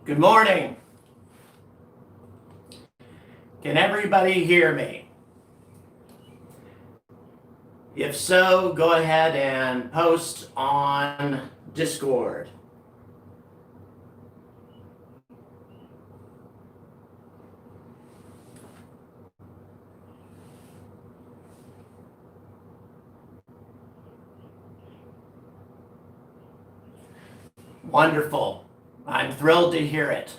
Good morning. Can everybody hear me? If so, go ahead and post on Discord. Wonderful. I'm thrilled to hear it.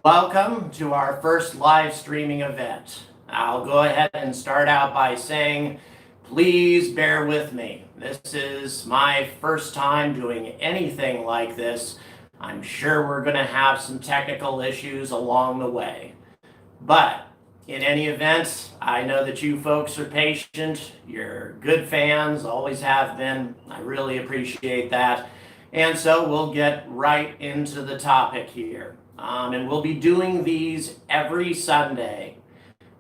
Welcome to our first live streaming event. I'll go ahead and start out by saying, please bear with me. This is my first time doing anything like this. I'm sure we're going to have some technical issues along the way. But in any event, I know that you folks are patient. You're good fans, always have been. I really appreciate that. And so we'll get right into the topic here. And we'll be doing these every Sunday.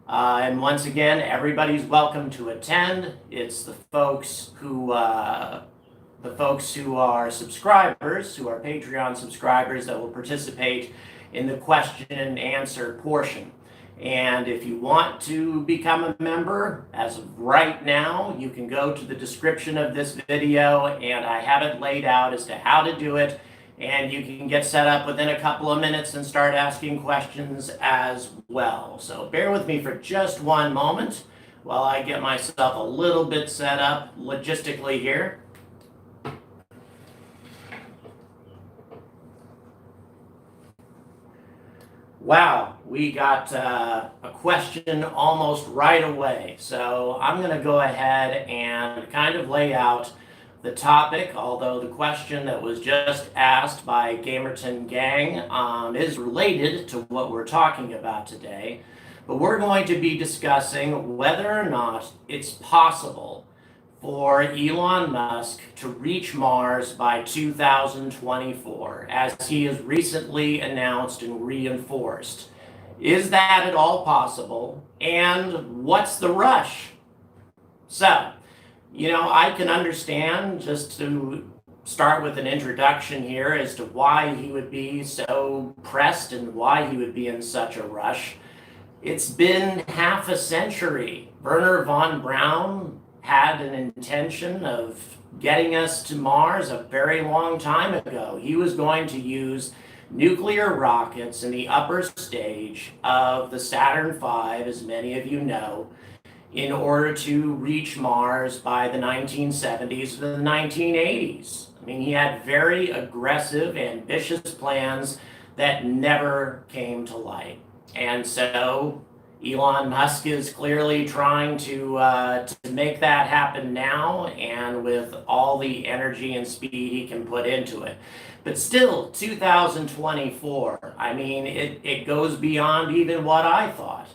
And once again, everybody's welcome to attend. It's the folks who are subscribers, who are Patreon subscribers, that will participate in the question and answer portion. And if you want to become a member, as of right now, you can go to the description of this video, and I have it laid out as to how to do it. And you can get set up within a couple of minutes and start asking questions as well. So bear with me for just one moment while I get myself a little bit set up logistically here. Wow, we got a question almost right away. So I'm going to go ahead and kind of lay out the topic, although the question that was just asked by Gamerton Gang is related to what we're talking about today. But we're going to be discussing whether or not it's possible for Elon Musk to reach Mars by 2024, as he has recently announced and reinforced. Is that at all possible? And what's the rush? So, I can understand, just to start with an introduction here, as to why he would be so pressed and why he would be in such a rush. It's been half a century. Wernher von Braun had an intention of getting us to Mars a very long time ago. He was going to use nuclear rockets in the upper stage of the Saturn V, as many of you know, in order to reach Mars by the 1970s or the 1980s. I mean, he had very aggressive, ambitious plans that never came to light. And so Elon Musk is clearly trying to make that happen now, and with all the energy and speed he can put into it. But still, 2024, I mean, it goes beyond even what I thought.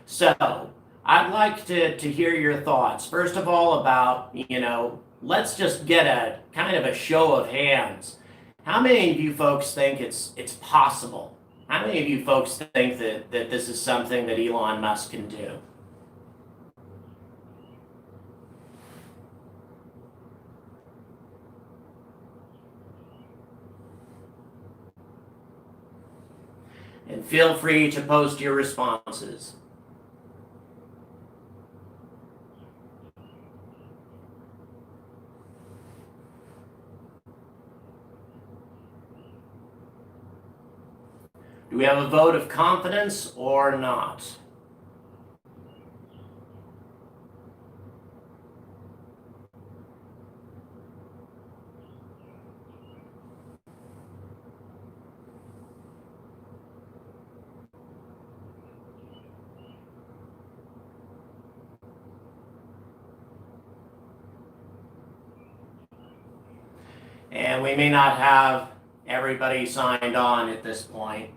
So I'd like to hear your thoughts. First of all, about, let's just get a kind of a show of hands. How many of you folks think it's possible? How many of you folks think that this is something that Elon Musk can do? And feel free to post your responses. Do we have a vote of confidence or not? And we may not have everybody signed on at this point.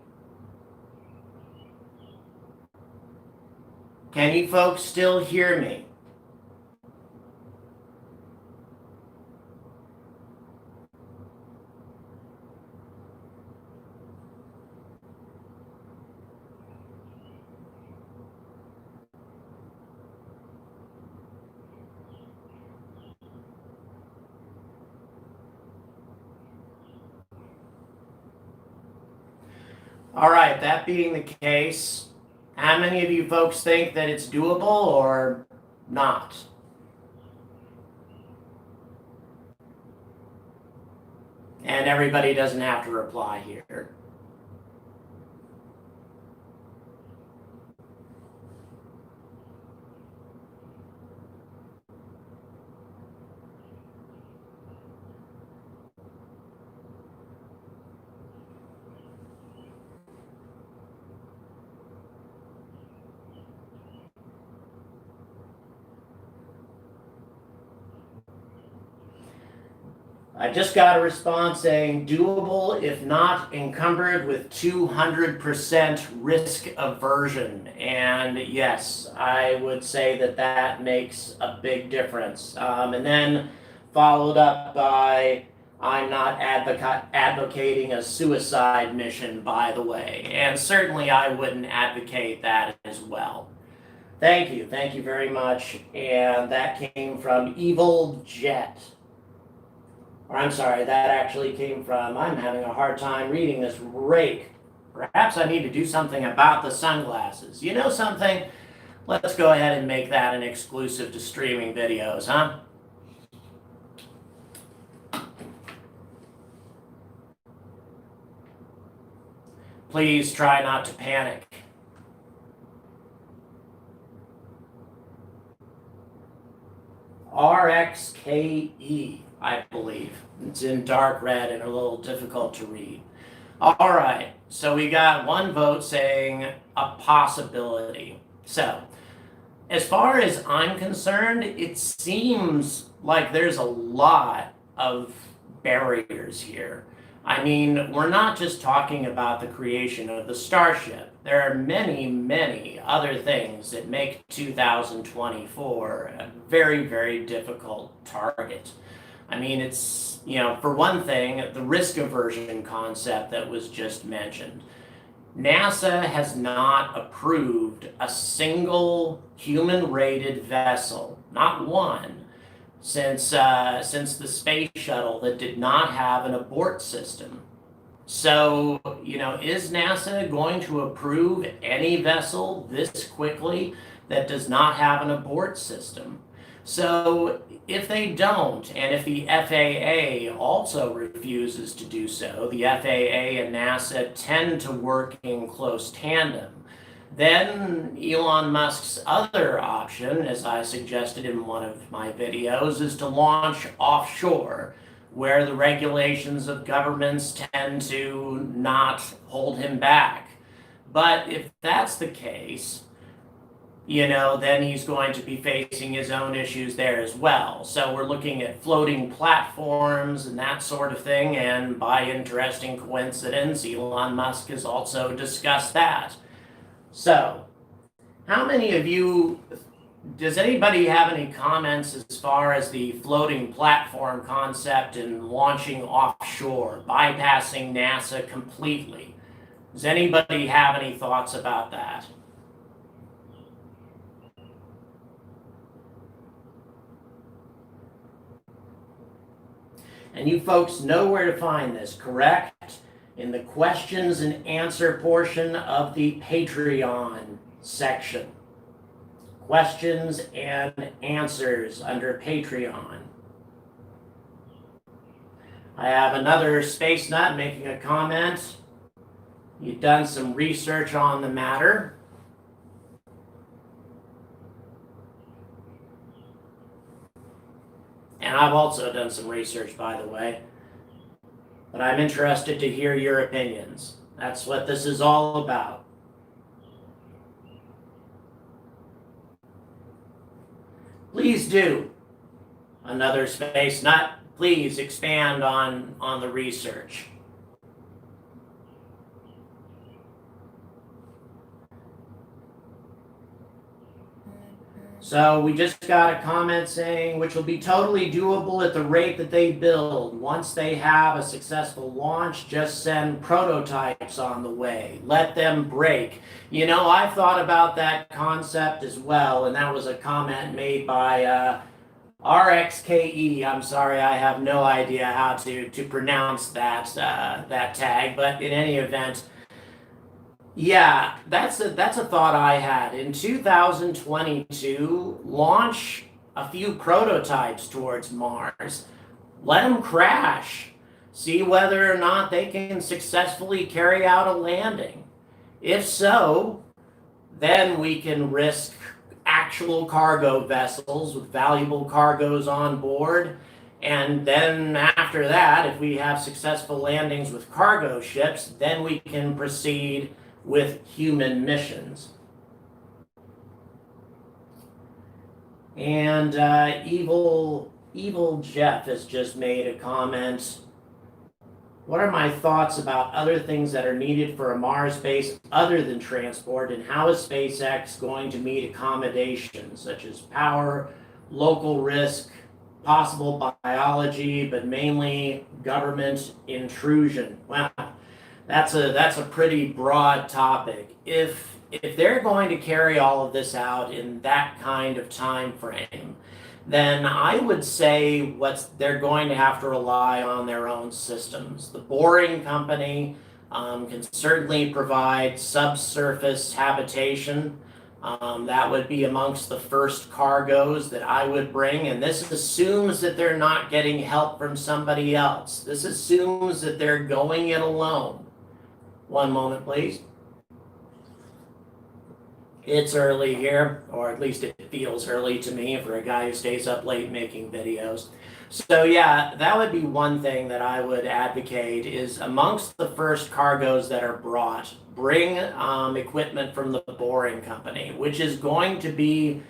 Can you folks still hear me? All right, that being the case, how many of you folks think that it's doable or not? And everybody doesn't have to reply here. I just got a response saying doable if not encumbered with 200% risk aversion. And yes, I would say that that makes a big difference. And then followed up by I'm not advocating a suicide mission, by the way. And certainly I wouldn't advocate that as well. Thank you very much. And that came from Evil Jet. Or I'm sorry, that actually came from, I'm having a hard time reading this, Rake. Perhaps I need to do something about the sunglasses. You know something? Let's go ahead and make that an exclusive to streaming videos, huh? Please try not to panic. RXKE, I believe. It's in dark red and a little difficult to read. All right, so we got one vote saying a possibility. So, as far as I'm concerned, it seems like there's a lot of barriers here. I mean, we're not just talking about the creation of the Starship. There are many, many other things that make 2024 a very, very difficult target. I mean, it's, for one thing, the risk aversion concept that was just mentioned. NASA has not approved a single human-rated vessel, not one, since the space shuttle that did not have an abort system. So, is NASA going to approve any vessel this quickly that does not have an abort system? So, if they don't, and if the FAA also refuses to do so, the FAA and NASA tend to work in close tandem. Then Elon Musk's other option, as I suggested in one of my videos, is to launch offshore, where the regulations of governments tend to not hold him back. But if that's the case, then he's going to be facing his own issues there as well. So we're looking at floating platforms and that sort of thing. And by interesting coincidence, Elon Musk has also discussed that. So, how many of you, does anybody have any comments as far as the floating platform concept and launching offshore, bypassing NASA completely? Does anybody have any thoughts about that? And you folks know where to find this, correct? In the questions and answer portion of the Patreon section. Questions and answers under Patreon. I have another space nut making a comment. You've done some research on the matter. And I've also done some research, by the way. But I'm interested to hear your opinions. That's what this is all about. Please do. Another space nut. Please expand on the research. So we just got a comment saying, which will be totally doable at the rate that they build. Once they have a successful launch, just send prototypes on the way. Let them break. I've thought about that concept as well, and that was a comment made by RXKE. I'm sorry, I have no idea how to pronounce that tag, but in any event, Yeah, that's a thought I had. In 2022, launch a few prototypes towards Mars. Let them crash. See whether or not they can successfully carry out a landing. If so, then we can risk actual cargo vessels with valuable cargoes on board. And then after that, if we have successful landings with cargo ships, then we can proceed with human missions. And Evil Jeff has just made a comment. What are my thoughts about other things that are needed for a Mars base other than transport, and how is SpaceX going to meet accommodations such as power, local risk, possible biology, but mainly government intrusion? Wow, that's a pretty broad topic. If they're going to carry all of this out in that kind of time frame, then I would say they're going to have to rely on their own systems. The Boring Company can certainly provide subsurface habitation. That would be amongst the first cargoes that I would bring, and this assumes that they're not getting help from somebody else. This assumes that they're going it alone. One moment, please. It's early here, or at least it feels early to me for a guy who stays up late making videos. So yeah, that would be one thing that I would advocate is amongst the first cargoes that are brought, bring equipment from the Boring Company, which is going to be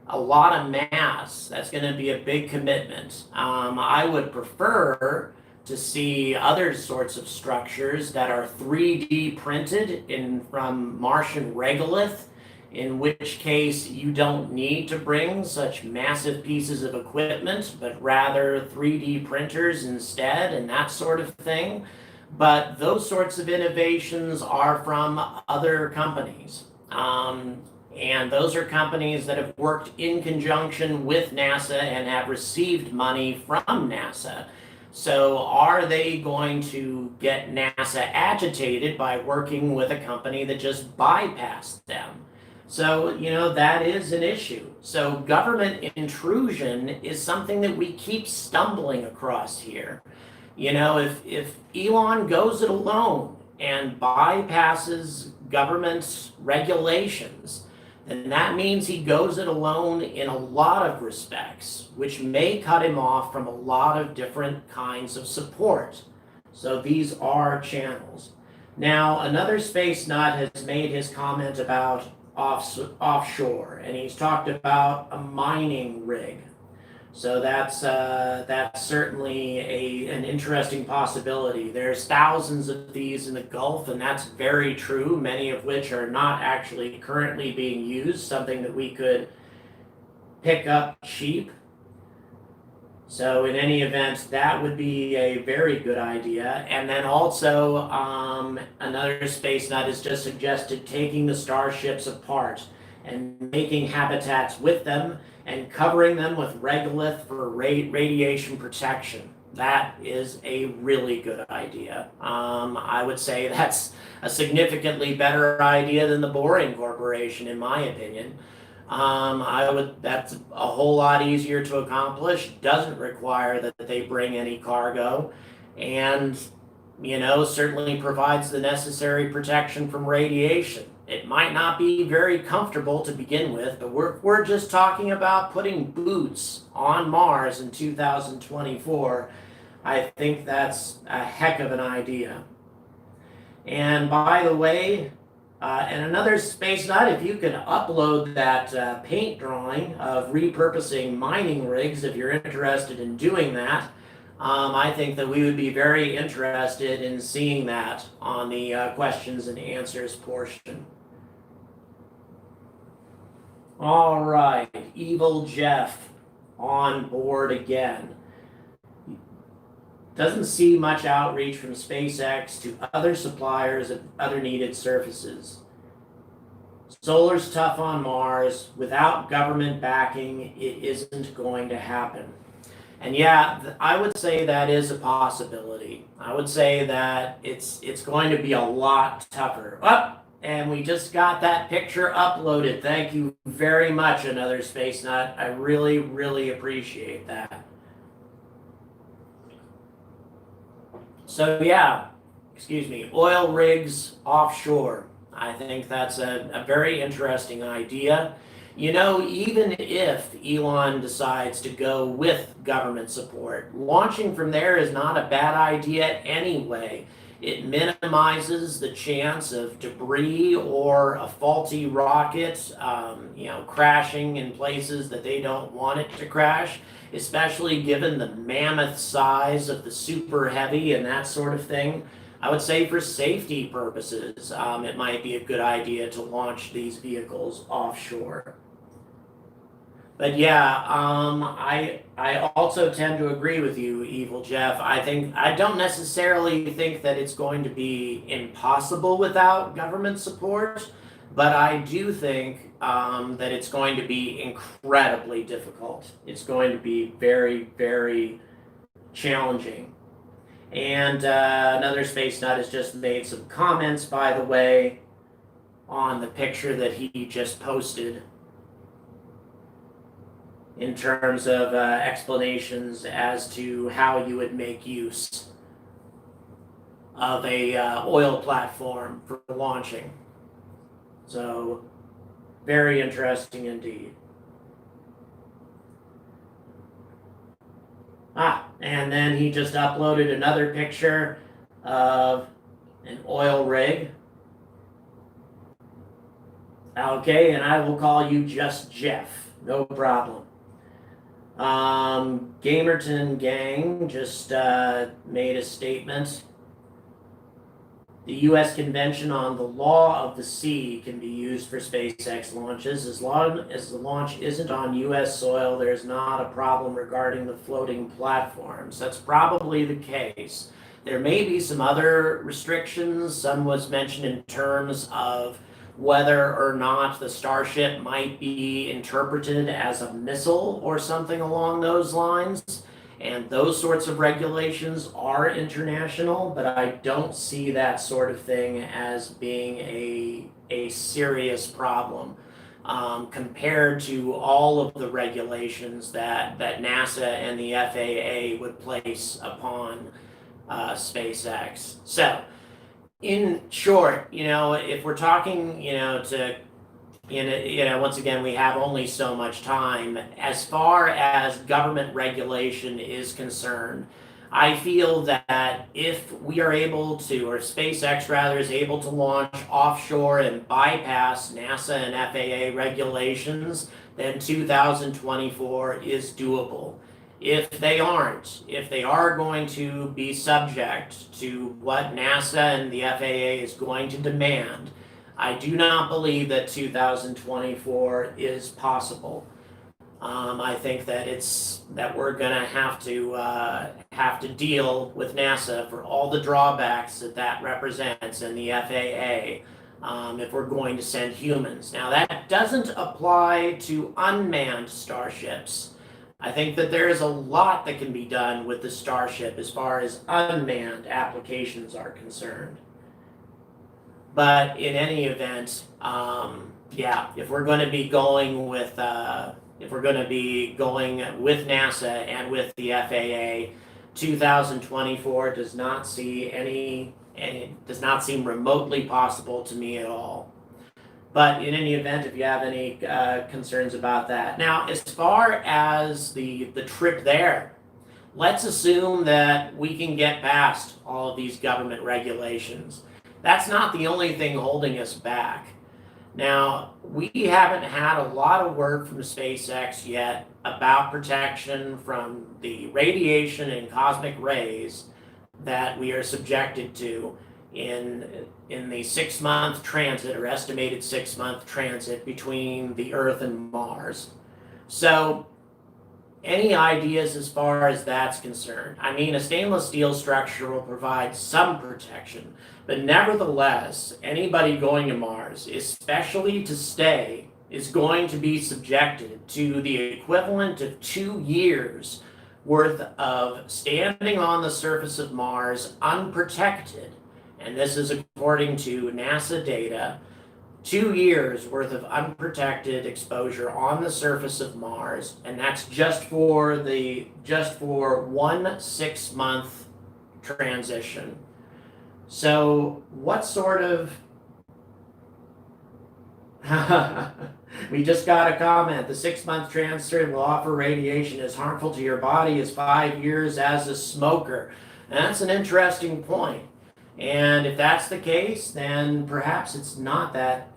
a lot of mass. That's going to be a big commitment. I would prefer to see other sorts of structures that are 3D printed from Martian regolith, in which case you don't need to bring such massive pieces of equipment, but rather 3D printers instead and that sort of thing. But those sorts of innovations are from other companies. And those are companies that have worked in conjunction with NASA and have received money from NASA. So are they going to get NASA agitated by working with a company that just bypassed them? So, that is an issue. So government intrusion is something that we keep stumbling across here. If Elon goes it alone and bypasses government regulations, then that means he goes it alone in a lot of respects, which may cut him off from a lot of different kinds of support. So these are channels. Now, another space nut has made his comment about offshore, and he's talked about a mining rig. So that's certainly an interesting possibility. There's thousands of these in the Gulf, and that's very true. Many of which are not actually currently being used. Something that we could pick up cheap. So in any event, that would be a very good idea. And then also, another space nut has just suggested taking the starships apart and making habitats with them and covering them with regolith for radiation protection. That is a really good idea. I would say that's a significantly better idea than the Boring Corporation, in my opinion. That's a whole lot easier to accomplish, doesn't require that they bring any cargo, and, certainly provides the necessary protection from radiation. It might not be very comfortable to begin with, but we're just talking about putting boots on Mars in 2024. I think that's a heck of an idea. And by the way, and another space nut, if you can upload that paint drawing of repurposing mining rigs, if you're interested in doing that, I think that we would be very interested in seeing that on the questions and answers portion. All right, Evil Jeff on board again. Doesn't see much outreach from SpaceX to other suppliers of other needed surfaces. Solar's tough on Mars. Without government backing, it isn't going to happen. And yeah, I would say that is a possibility. I would say that it's going to be a lot tougher. Oh, and we just got that picture uploaded. Thank you very much, Another Space Nut. I really, really appreciate that. So yeah, excuse me, oil rigs offshore. I think that's a very interesting idea. You know, even if Elon decides to go with government support, launching from there is not a bad idea anyway. It minimizes the chance of debris or a faulty rocket, crashing in places that they don't want it to crash, especially given the mammoth size of the Super Heavy and that sort of thing. I would say for safety purposes, it might be a good idea to launch these vehicles offshore. But yeah, I also tend to agree with you, Evil Jeff. I don't necessarily think that it's going to be impossible without government support, but I do think that it's going to be incredibly difficult. It's going to be very, very challenging. And Another Space Nut has just made some comments, by the way, on the picture that he just posted, in terms of explanations as to how you would make use of a oil platform for launching. So, very interesting indeed. And then he just uploaded another picture of an oil rig. Okay, and I will call you just Jeff. No problem. Gamerton Gang just made a statement. The U.S. Convention on the Law of the Sea can be used for SpaceX launches. As long as the launch isn't on U.S. soil, there's not a problem regarding the floating platforms. That's probably the case. There may be some other restrictions. Some was mentioned in terms of whether or not the Starship might be interpreted as a missile or something along those lines. And those sorts of regulations are international, but I don't see that sort of thing as being a serious problem compared to all of the regulations that NASA and the FAA would place upon SpaceX. So, in short, if we're talking, once again, we have only so much time. As far as government regulation is concerned, I feel that if we are able to, or SpaceX rather, is able to launch offshore and bypass NASA and FAA regulations, then 2024 is doable. If they aren't, if they are going to be subject to what NASA and the FAA is going to demand, I do not believe that 2024 is possible. I think that we're going to have to deal with NASA for all the drawbacks that represents and the FAA if we're going to send humans. Now that doesn't apply to unmanned starships. I think that there is a lot that can be done with the Starship as far as unmanned applications are concerned. But in any event, if we're going to be going with NASA and with the FAA, 2024 does not seem remotely possible to me at all. But in any event, if you have any concerns about that. Now, as far as the trip there, let's assume that we can get past all of these government regulations. That's not the only thing holding us back. Now, we haven't had a lot of word from SpaceX yet about protection from the radiation and cosmic rays that we are subjected to in the 6-month transit, or estimated 6-month transit between the Earth and Mars. So, any ideas as far as that's concerned? I mean, a stainless steel structure will provide some protection, but nevertheless, anybody going to Mars, especially to stay, is going to be subjected to the equivalent of 2 years worth of standing on the surface of Mars unprotected. And this is according to NASA data, 2 years worth of unprotected exposure on the surface of Mars, and that's just for 1 6-month transition. So what sort of we just got a comment. The 6-month transfer will offer radiation as harmful to your body as 5 years as a smoker. And that's an interesting point. And if that's the case, then perhaps it's not that.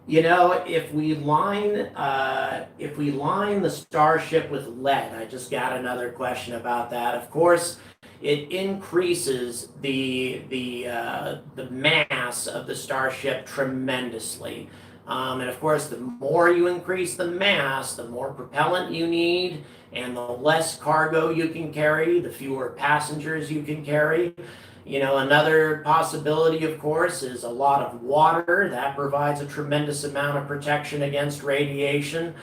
If we line the Starship with lead, I just got another question about that. Of course, it increases the mass of the Starship tremendously. And of course, the more you increase the mass, the more propellant you need, and the less cargo you can carry, the fewer passengers you can carry. Another possibility, of course, is a lot of water. That provides a tremendous amount of protection against radiation.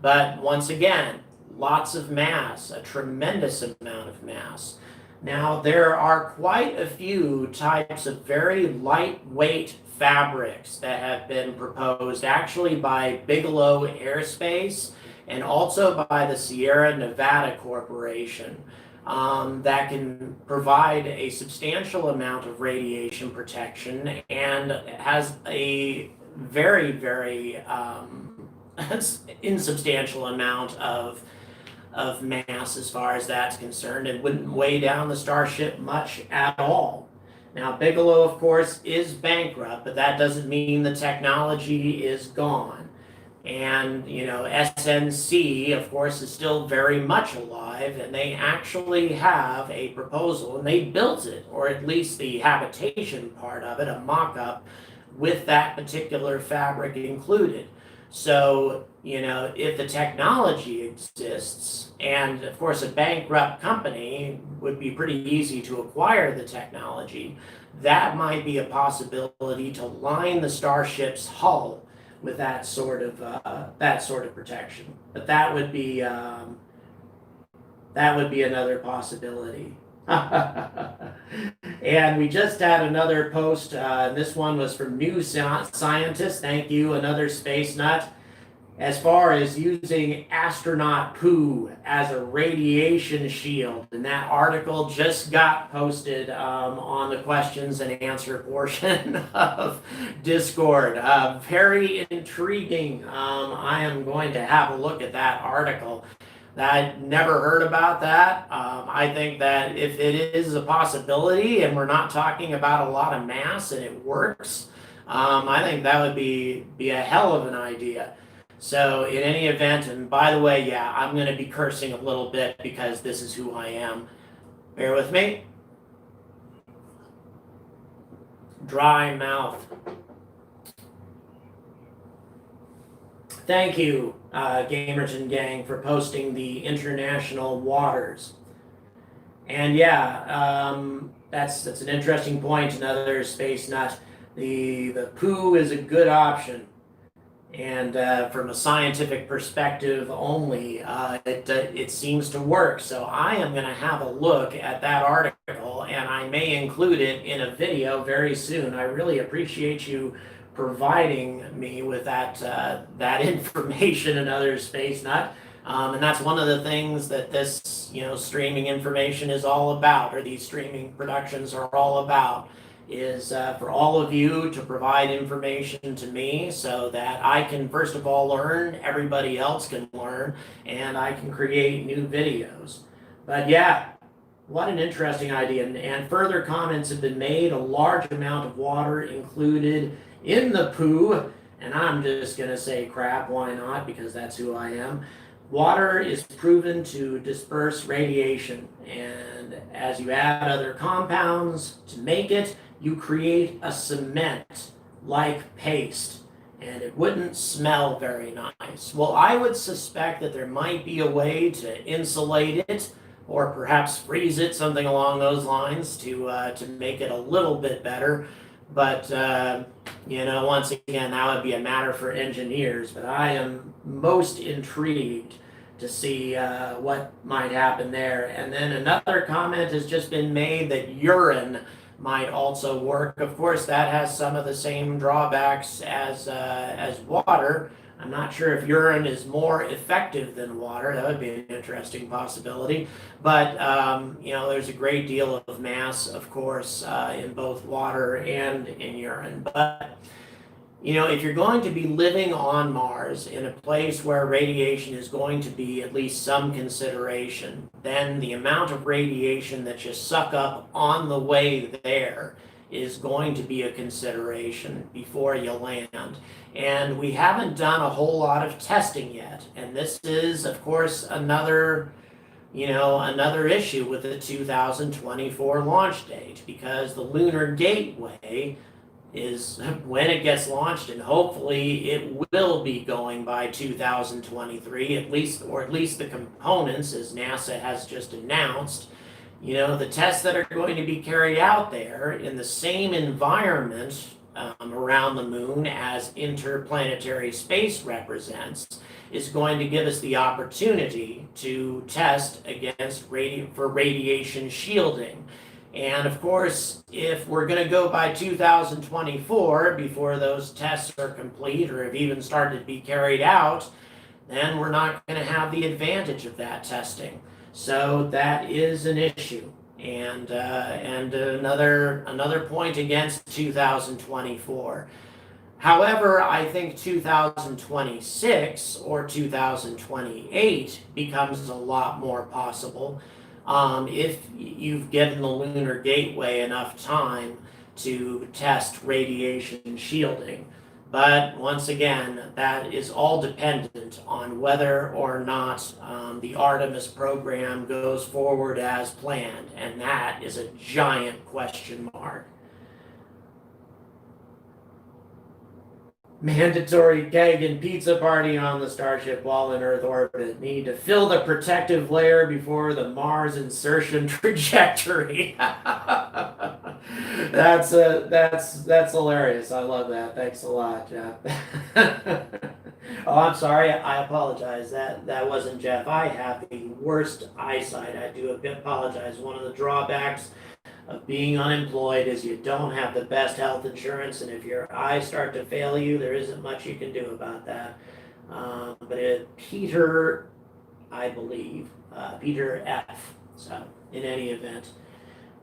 But once again, lots of mass, a tremendous amount of mass. Now, there are quite a few types of very lightweight fabrics that have been proposed actually by Bigelow Aerospace and also by the Sierra Nevada Corporation that can provide a substantial amount of radiation protection and has a very, very insubstantial amount of mass as far as that's concerned. It wouldn't weigh down the Starship much at all. Now, Bigelow, of course, is bankrupt, but that doesn't mean the technology is gone. And, SNC, of course, is still very much alive, and they actually have a proposal, and they built it, or at least the habitation part of it, a mock-up, with that particular fabric included. So, if the technology exists, and of course a bankrupt company would be pretty easy to acquire the technology, that might be a possibility to line the Starship's hull with that sort of protection. But that would be another possibility. And we just had another post. This one was from New Scientist. Thank you, another space nut. As far as using astronaut poo as a radiation shield, and that article just got posted on the questions and answer portion of Discord. Very intriguing. I am going to have a look at that article. I never heard about that. I think that if it is a possibility and we're not talking about a lot of mass and it works, I think that would be a hell of an idea. So in any event, and by the way, yeah, I'm going to be cursing a little bit because this is who I am. Bear with me. Dry mouth. Thank you, Gamerton Gang, for posting the international waters. And yeah, that's an interesting point. Another space nut. The poo is a good option. And from a scientific perspective only, it seems to work. So I am going to have a look at that article, and I may include it in a video very soon. I really appreciate you providing me with that information and other space nut. And that's one of the things that this streaming information is all about, or these streaming productions are all about, is for all of you to provide information to me so that I can first of all learn, everybody else can learn, and I can create new videos. But yeah, what an interesting idea. And further comments have been made. A large amount of water included in the poo, and I'm just going to say crap, why not, because that's who I am. Water is proven to disperse radiation, and as you add other compounds to make it, you create a cement-like paste, and it wouldn't smell very nice. Well, I would suspect that there might be a way to insulate it, or perhaps freeze it, something along those lines, to make it a little bit better. But, once again, that would be a matter for engineers. But I am most intrigued to see what might happen there. And then another comment has just been made that urine might also work. Of course, that has some of the same drawbacks as water. I'm not sure if urine is more effective than water. That would be an interesting possibility. But there's a great deal of mass, of course, in both water and in urine. But if you're going to be living on Mars in a place where radiation is going to be at least some consideration, then the amount of radiation that you suck up on the way there is going to be a consideration before you land. And we haven't done a whole lot of testing yet. And this is, of course, another issue with the 2024 launch date, because the Lunar Gateway is when it gets launched, and hopefully it will be going by 2023, at least the components, as NASA has just announced. The tests that are going to be carried out there in the same environment around the moon as interplanetary space represents is going to give us the opportunity to test against radiation shielding. And of course, if we're going to go by 2024 before those tests are complete or have even started to be carried out, then we're not going to have the advantage of that testing. So that is an issue. And another point against 2024. However, I think 2026 or 2028 becomes a lot more possible if you've given the Lunar Gateway enough time to test radiation shielding. But once again, that is all dependent on whether or not the Artemis program goes forward as planned, and that is a giant question mark. Mandatory keg and pizza party on the Starship while in Earth orbit. Need to fill the protective layer before the Mars insertion trajectory. That's hilarious. I love that. Thanks a lot, Jeff. Oh, I'm sorry. I apologize. That wasn't Jeff. I have the worst eyesight. I do apologize. One of the drawbacks of being unemployed is you don't have the best health insurance, and if your eyes start to fail you, there isn't much you can do about that. But Peter, I believe, Peter F. So in any event,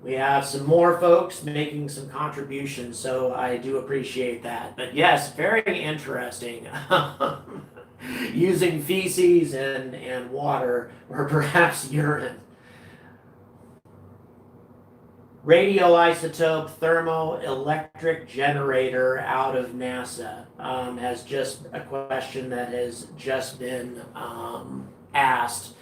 we have some more folks making some contributions, so I do appreciate that. But yes, very interesting. Using feces and water, or perhaps urine. Radioisotope thermoelectric generator out of NASA has just a question that has just been asked.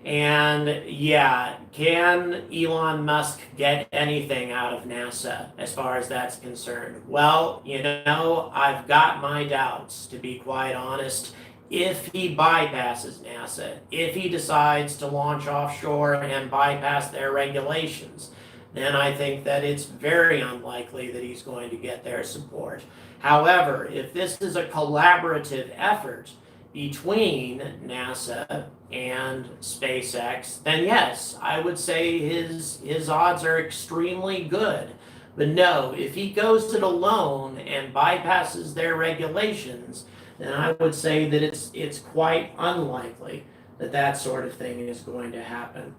And yeah, can Elon Musk get anything out of NASA as far as that's concerned? Well, I've got my doubts, to be quite honest. If he bypasses NASA, if he decides to launch offshore and bypass their regulations, then I think that it's very unlikely that he's going to get their support. However, if this is a collaborative effort between NASA and SpaceX, then yes, I would say his odds are extremely good. But no, if he goes it alone and bypasses their regulations, then I would say that it's quite unlikely that sort of thing is going to happen.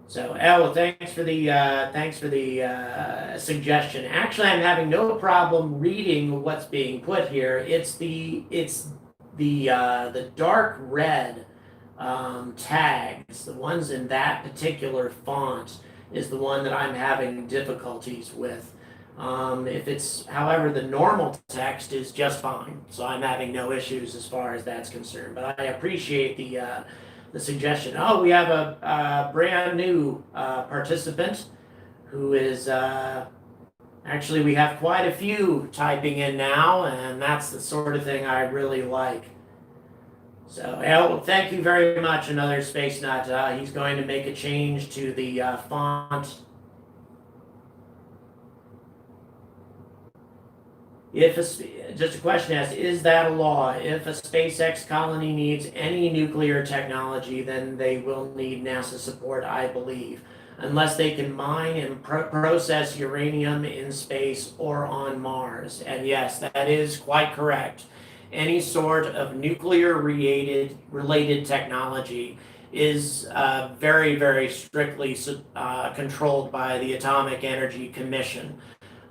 So, thanks for the suggestion. Actually, I'm having no problem reading what's being put here. It's the dark red tags, the ones in that particular font, is the one that I'm having difficulties with. However, the normal text is just fine, so I'm having no issues as far as that's concerned. But I appreciate the suggestion. Oh, we have a brand new participant who is actually, we have quite a few typing in now, and that's the sort of thing I really like. So, thank you very much, another Space Nut. He's going to make a change to the font. Just a question asked, is that a law? If a SpaceX colony needs any nuclear technology, then they will need NASA support, I believe. unless they can mine and process uranium in space or on Mars. And yes, that is quite correct. Any sort of nuclear related technology is very, very strictly controlled by the Atomic Energy Commission.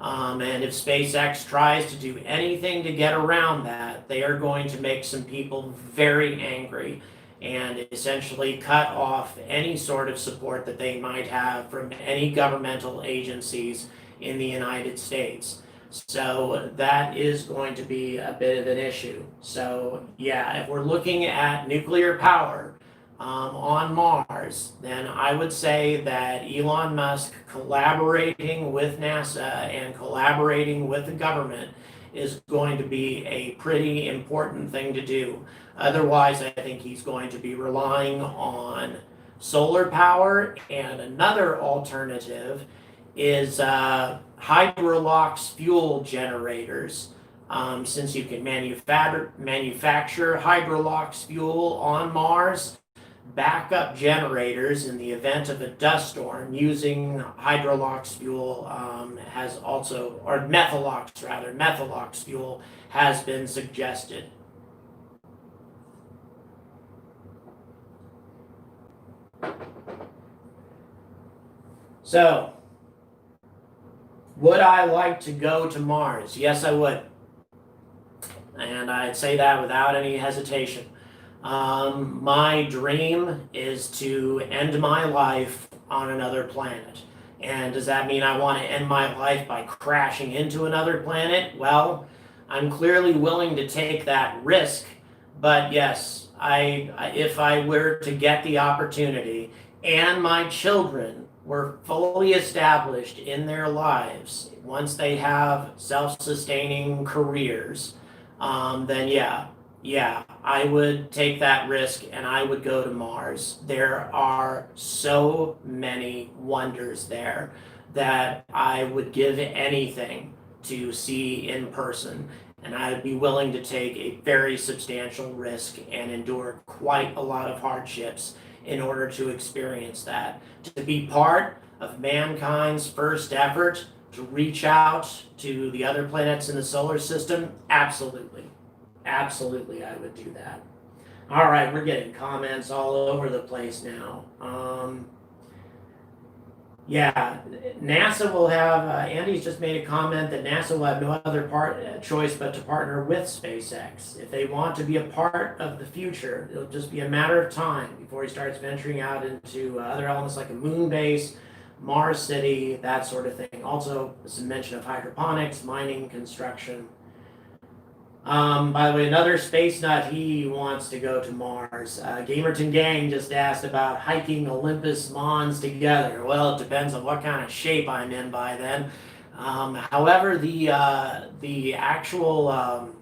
And if SpaceX tries to do anything to get around that, they are going to make some people very angry and essentially cut off any sort of support that they might have from any governmental agencies in the United States. So that is going to be a bit of an issue. So yeah, if we're looking at nuclear power on Mars, then I would say that Elon Musk collaborating with NASA and collaborating with the government is going to be a pretty important thing to do. Otherwise, I think he's going to be relying on solar power, and another alternative is hydrolox fuel generators. Since you can manufacture hydrolox fuel on Mars, backup generators in the event of a dust storm using hydrolox fuel has also, or methalox fuel has been suggested. So, would I like to go to Mars? Yes, I would. And I'd say that without any hesitation. My dream is to end my life on another planet. And does that mean I want to end my life by crashing into another planet? Well, I'm clearly willing to take that risk. But yes, if I were to get the opportunity and my children were fully established in their lives, once they have self-sustaining careers, then yeah, I would take that risk and I would go to Mars. There are so many wonders there that I would give anything to see in person. And I would be willing to take a very substantial risk and endure quite a lot of hardships in order to experience that. To be part of mankind's first effort to reach out to the other planets in the solar system, absolutely. Absolutely, I would do that. All right, we're getting comments all over the place now. Yeah, NASA will have, Andy's just made a comment that NASA will have no other choice but to partner with SpaceX. If they want to be a part of the future, it'll just be a matter of time before he starts venturing out into other elements like a moon base, Mars City, that sort of thing. Also, some mention of hydroponics, mining, construction. By the way, another space nut, he wants to go to Mars. Gamerton Gang just asked about hiking Olympus Mons together. Well, it depends on what kind of shape I'm in by then. However, the actual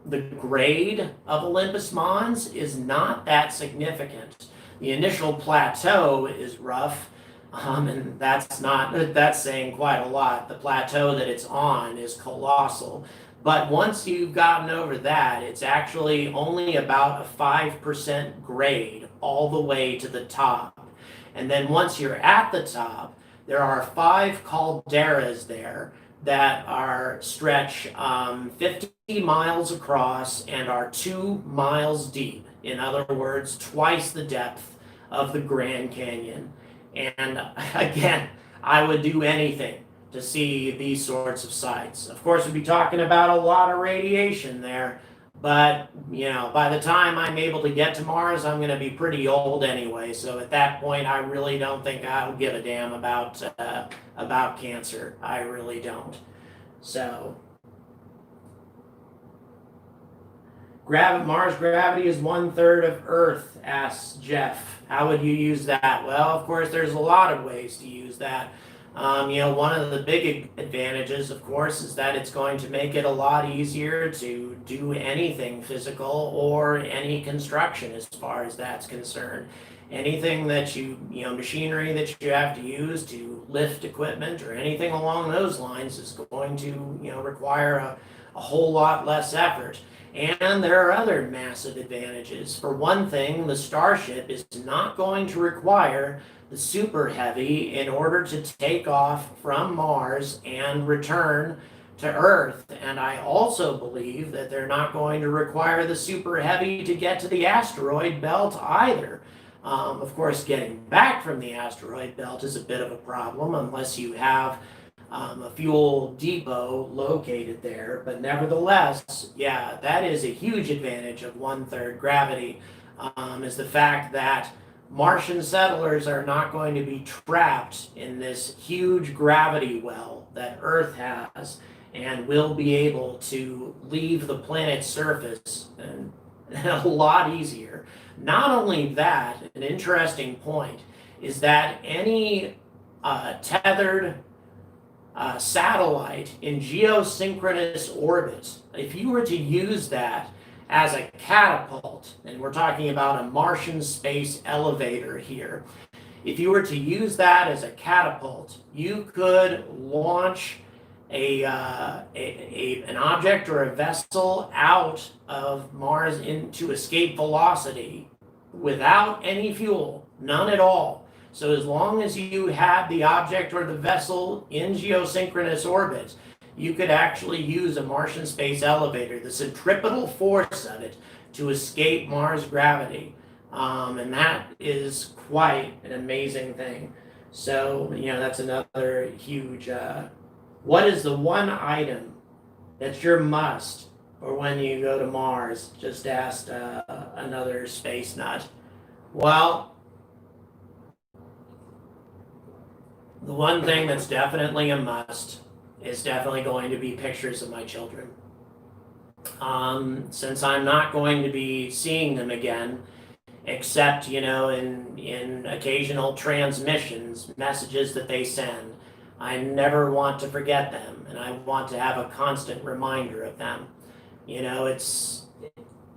the grade of Olympus Mons is not that significant. The initial plateau is rough, and that's saying quite a lot. The plateau that it's on is colossal. But once you've gotten over that, it's actually only about a 5% grade all the way to the top. And then once you're at the top, there are 5 calderas there that stretch 50 miles across and are 2 miles deep. In other words, twice the depth of the Grand Canyon. And again, I would do anything to see these sorts of sites. Of course, we'd be talking about a lot of radiation there, but by the time I'm able to get to Mars, I'm going to be pretty old anyway. So at that point, I really don't think I'll give a damn about cancer. I really don't. So Mars gravity is 1/3 of Earth, asks Jeff. How would you use that? Well, of course, there's a lot of ways to use that. One of the big advantages, of course, is that it's going to make it a lot easier to do anything physical or any construction as far as that's concerned. anything that machinery that you have to use to lift equipment or anything along those lines is going to, require a whole lot less effort. And there are other massive advantages. For one thing, the Starship is not going to require the Super Heavy in order to take off from Mars and return to Earth. And I also believe that they're not going to require the Super Heavy to get to the asteroid belt either. Of course, getting back from the asteroid belt is a bit of a problem unless you have a fuel depot located there. But nevertheless, yeah, that is a huge advantage of 1/3 gravity, is the fact that Martian settlers are not going to be trapped in this huge gravity well that Earth has, and will be able to leave the planet's surface and a lot easier. Not only that, an interesting point is that any tethered satellite in geosynchronous orbit, if you were to use that as a catapult, and we're talking about a Martian space elevator here, if you were to use that as a catapult, you could launch an object or a vessel out of Mars into escape velocity without any fuel, none at all. So as long as you had the object or the vessel in geosynchronous orbit, you could actually use a Martian space elevator, the centripetal force of it, to escape Mars gravity. And that is quite an amazing thing. So, that's another huge... what is the one item that's your must for when you go to Mars? Just asked another space nut. Well, the one thing that's definitely a must is definitely going to be pictures of my children. Since I'm not going to be seeing them again, except, in occasional transmissions, messages that they send, I never want to forget them, and I want to have a constant reminder of them.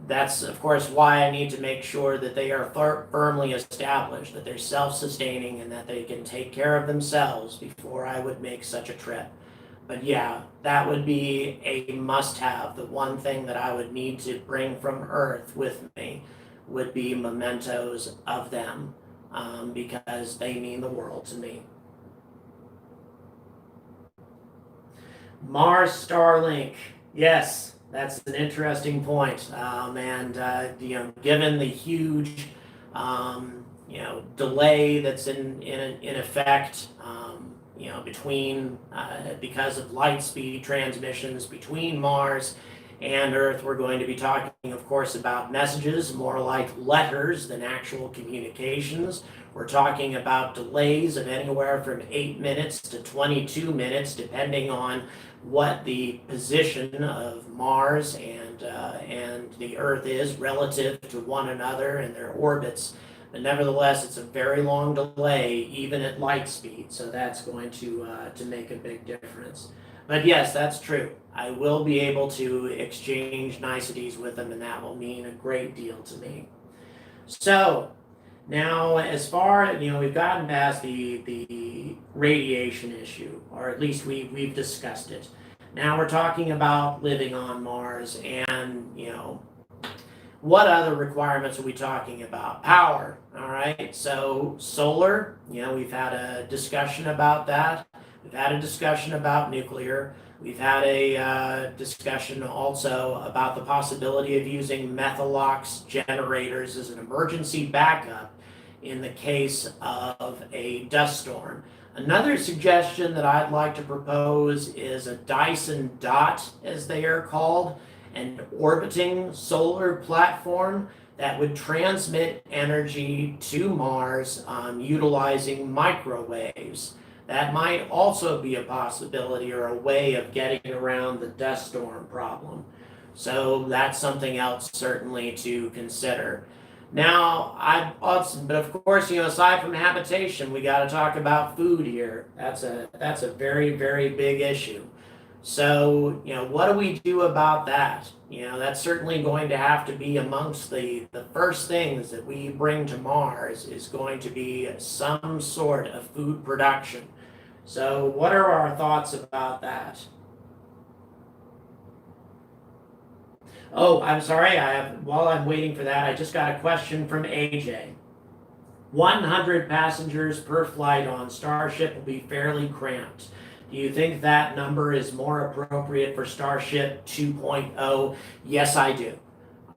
That's of course why I need to make sure that they are firmly established, that they're self-sustaining, and that they can take care of themselves before I would make such a trip. But yeah, that would be a must-have. The one thing that I would need to bring from Earth with me would be mementos of them, because they mean the world to me. Mars Starlink, yes, that's an interesting point. Given the huge, delay that's in effect, between because of light speed transmissions between Mars and Earth, we're going to be talking, of course, about messages, more like letters than actual communications. We're talking about delays of anywhere from 8 minutes to 22 minutes, depending on what the position of Mars and the Earth is relative to one another and their orbits. But nevertheless, it's a very long delay, even at light speed. So that's going to make a big difference. But yes, that's true. I will be able to exchange niceties with them, and that will mean a great deal to me. So now, as far we've gotten past the radiation issue, or at least we've discussed it. Now we're talking about living on Mars, and what other requirements are we talking about? Power, all right? So solar, we've had a discussion about that. We've had a discussion about nuclear. We've had a discussion also about the possibility of using Methalox generators as an emergency backup in the case of a dust storm. Another suggestion that I'd like to propose is a Dyson Dot, as they are called, an orbiting solar platform that would transmit energy to Mars utilizing microwaves. That might also be a possibility or a way of getting around the dust storm problem. So that's something else certainly to consider. Now, but of course, aside from habitation, we got to talk about food here. That's a very, very big issue. So, what do we do about that? That's certainly going to have to be amongst the first things that we bring to Mars is going to be some sort of food production. So, what are our thoughts about that? Oh, I'm sorry. While I'm waiting for that, I just got a question from AJ. 100 passengers per flight on Starship will be fairly cramped. Do you think that number is more appropriate for Starship 2.0? Yes, I do.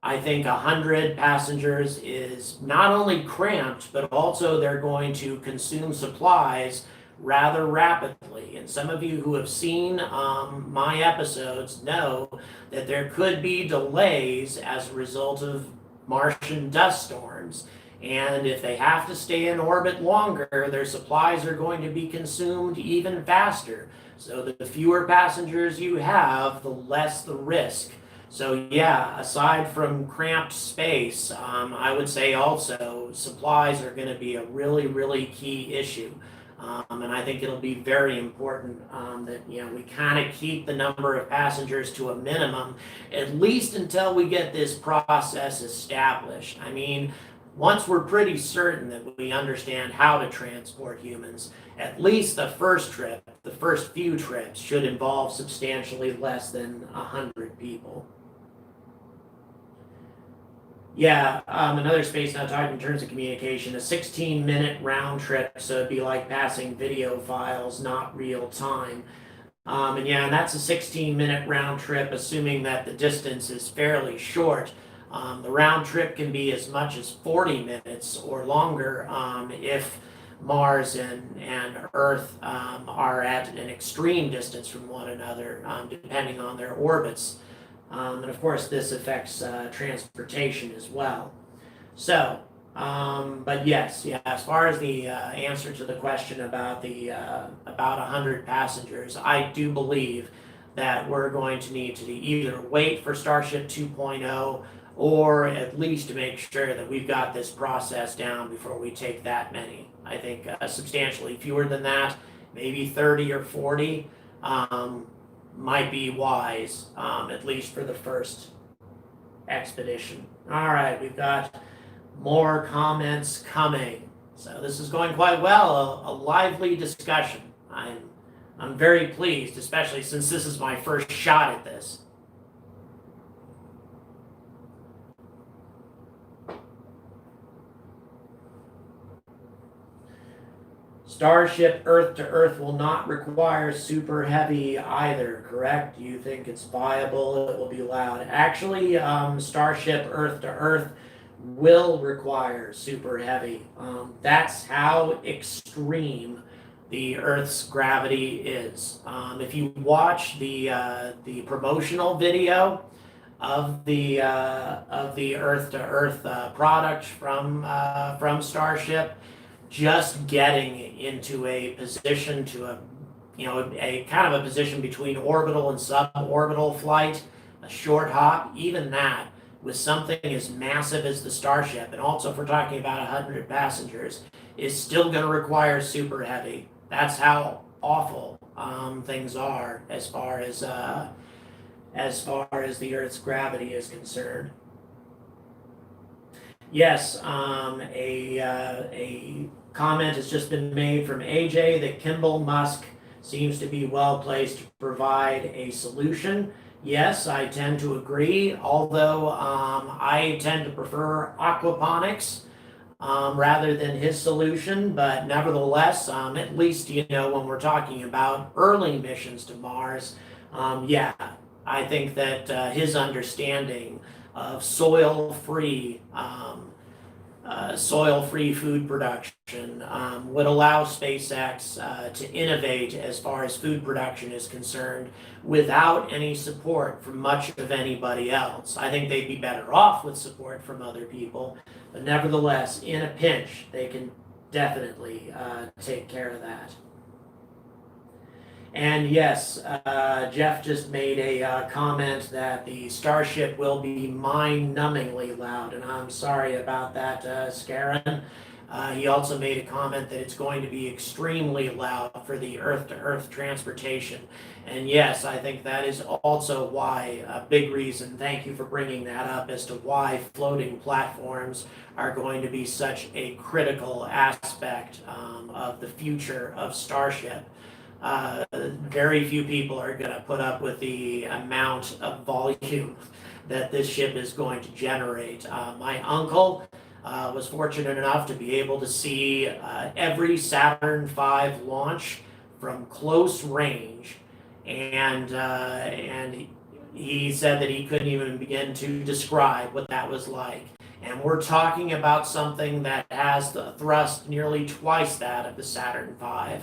I think 100 passengers is not only cramped, but also they're going to consume supplies rather rapidly. And some of you who have seen my episodes know that there could be delays as a result of Martian dust storms. And if they have to stay in orbit longer, their supplies are going to be consumed even faster. So the fewer passengers you have, the less the risk. So yeah, aside from cramped space, I would say also supplies are going to be a really, really key issue. And I think it'll be very important that we kind of keep the number of passengers to a minimum, at least until we get this process established. I mean, once we're pretty certain that we understand how to transport humans, at least the first trip, the first few trips, should involve substantially less than 100 people. Yeah, another space now talking in terms of communication, a 16-minute round trip, so it'd be like passing video files, not real time. And that's a 16-minute round trip, assuming that the distance is fairly short. The round trip can be as much as 40 minutes or longer if Mars and Earth are at an extreme distance from one another, depending on their orbits. And of course, this affects transportation as well. So, but yes, as far as the answer to the question about about 100 passengers, I do believe that we're going to need to either wait for Starship 2.0 or at least to make sure that we've got this process down before we take that many. I think substantially fewer than that, maybe 30 or 40, might be wise, at least for the first expedition. All right, we've got more comments coming. So this is going quite well, a lively discussion. I'm very pleased, especially since this is my first shot at this. Starship Earth to Earth will not require super heavy either, correct? Do you think it's viable? It will be loud. Actually, Starship Earth to Earth will require super heavy. That's how extreme the Earth's gravity is. If you watch the promotional video of the Earth to Earth product from Starship, just getting into a position a kind of a position between orbital and suborbital flight, a short hop, even that with something as massive as the Starship, and also if we're talking about 100 passengers, is still going to require super heavy. That's how awful things are as far as the Earth's gravity is concerned. Yes, a comment has just been made from AJ that Kimball Musk seems to be well placed to provide a solution. Yes, I tend to agree, although I tend to prefer aquaponics rather than his solution, but nevertheless, at least, when we're talking about early missions to Mars, I think that his understanding of soil-free food production would allow SpaceX to innovate as far as food production is concerned without any support from much of anybody else. I think they'd be better off with support from other people, but nevertheless, in a pinch, they can definitely take care of that. And yes, Jeff just made a comment that the Starship will be mind-numbingly loud, and I'm sorry about that, Scarin. He also made a comment that it's going to be extremely loud for the earth-to-earth transportation. And yes, I think that is also why, a big reason, thank you for bringing that up, as to why floating platforms are going to be such a critical aspect of the future of Starship. Very few people are going to put up with the amount of volume that this ship is going to generate. My uncle was fortunate enough to be able to see every Saturn V launch from close range, and he said that he couldn't even begin to describe what that was like. And we're talking about something that has the thrust nearly twice that of the Saturn V.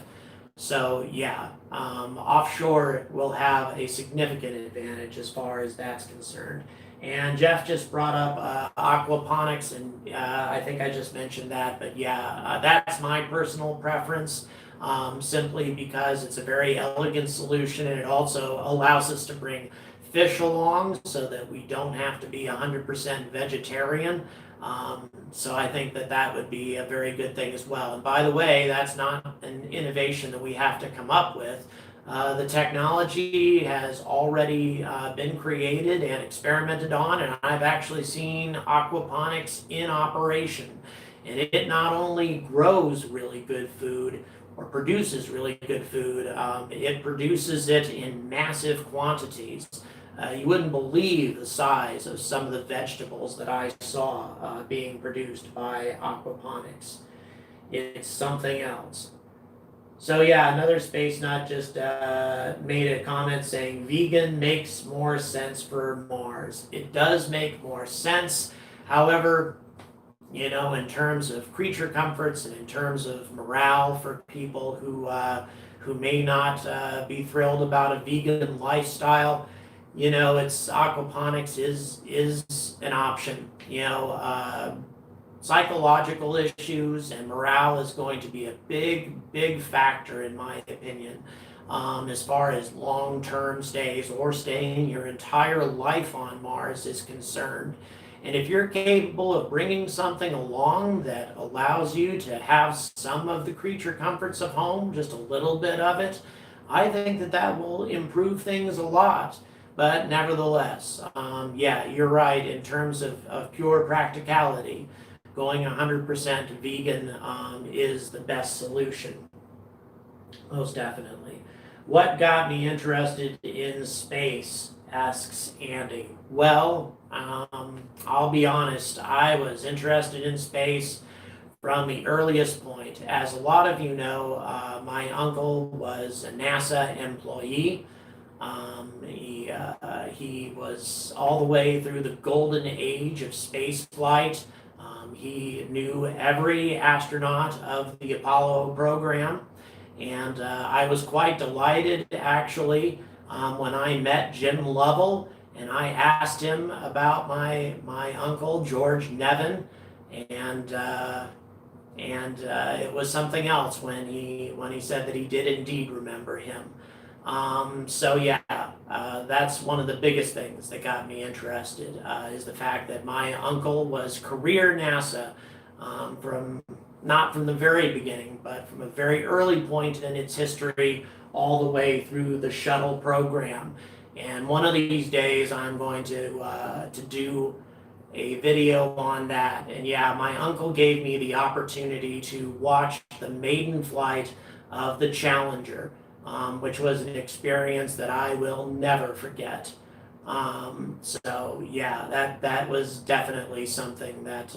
So yeah, offshore will have a significant advantage as far as that's concerned. And Jeff just brought up aquaponics, and I think I just mentioned that, but yeah, that's my personal preference, simply because it's a very elegant solution, and it also allows us to bring fish along so that we don't have to be 100% vegetarian. So I think that that would be a very good thing as well. And by the way, that's not an innovation that we have to come up with. The technology has already been created and experimented on, and I've actually seen aquaponics in operation. And it not only grows really good food or produces really good food, it produces it in massive quantities. You wouldn't believe the size of some of the vegetables that I saw being produced by aquaponics. It's something else. So yeah, another space nut just made a comment saying vegan makes more sense for Mars. It does make more sense. However, in terms of creature comforts and in terms of morale for people who may not be thrilled about a vegan lifestyle, it's aquaponics is an option. Psychological issues and morale is going to be a big factor, in my opinion, as far as long-term stays or staying your entire life on Mars is concerned. And if you're capable of bringing something along that allows you to have some of the creature comforts of home, just a little bit of it, I think that that will improve things a lot. But nevertheless, yeah, you're right in terms of pure practicality. Going 100% vegan is the best solution, most definitely. What got me interested in space, asks Andy. Well, I'll be honest, I was interested in space from the earliest point. As a lot of you know, my uncle was a NASA employee. He was all the way through the golden age of space flight. He knew every astronaut of the Apollo program, and I was quite delighted, actually, when I met Jim Lovell, and I asked him about my uncle, George Nevin, and it was something else when he said that he did indeed remember him. So yeah, that's one of the biggest things that got me interested, is the fact that my uncle was career NASA, not from the very beginning, but from a very early point in its history, all the way through the shuttle program. And one of these days, I'm going to do a video on that. And yeah, my uncle gave me the opportunity to watch the maiden flight of the Challenger. Which was an experience that I will never forget. So yeah, that was definitely something that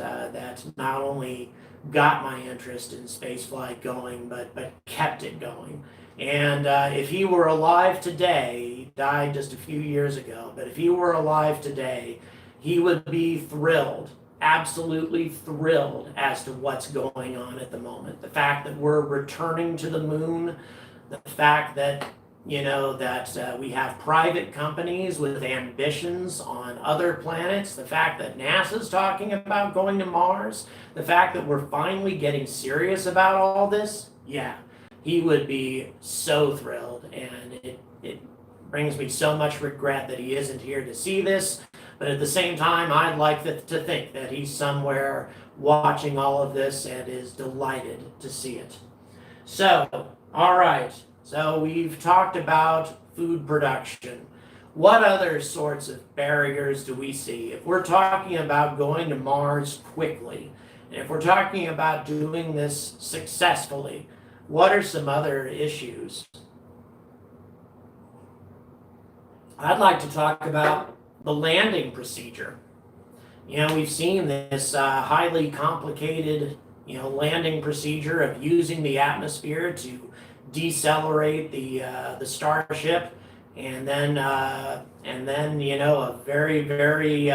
not only got my interest in spaceflight going, but kept it going. And if he were alive today, he died just a few years ago, but if he were alive today, he would be thrilled, absolutely thrilled as to what's going on at the moment. The fact that we're returning to the moon, the fact that we have private companies with ambitions on other planets, the fact that NASA's talking about going to Mars, the fact that we're finally getting serious about all this, yeah, he would be so thrilled. And it brings me so much regret that he isn't here to see this. But at the same time, I'd like to think that he's somewhere watching all of this and is delighted to see it. So, all right. So we've talked about food production. What other sorts of barriers do we see? If we're talking about going to Mars quickly, and if we're talking about doing this successfully, what are some other issues? I'd like to talk about the landing procedure. We've seen this highly complicated, landing procedure of using the atmosphere to decelerate the Starship, and then a very very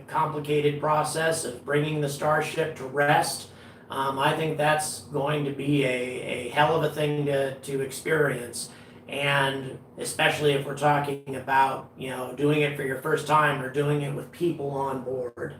complicated process of bringing the Starship to rest. I think that's going to be a hell of a thing to experience, and especially if we're talking about doing it for your first time or doing it with people on board.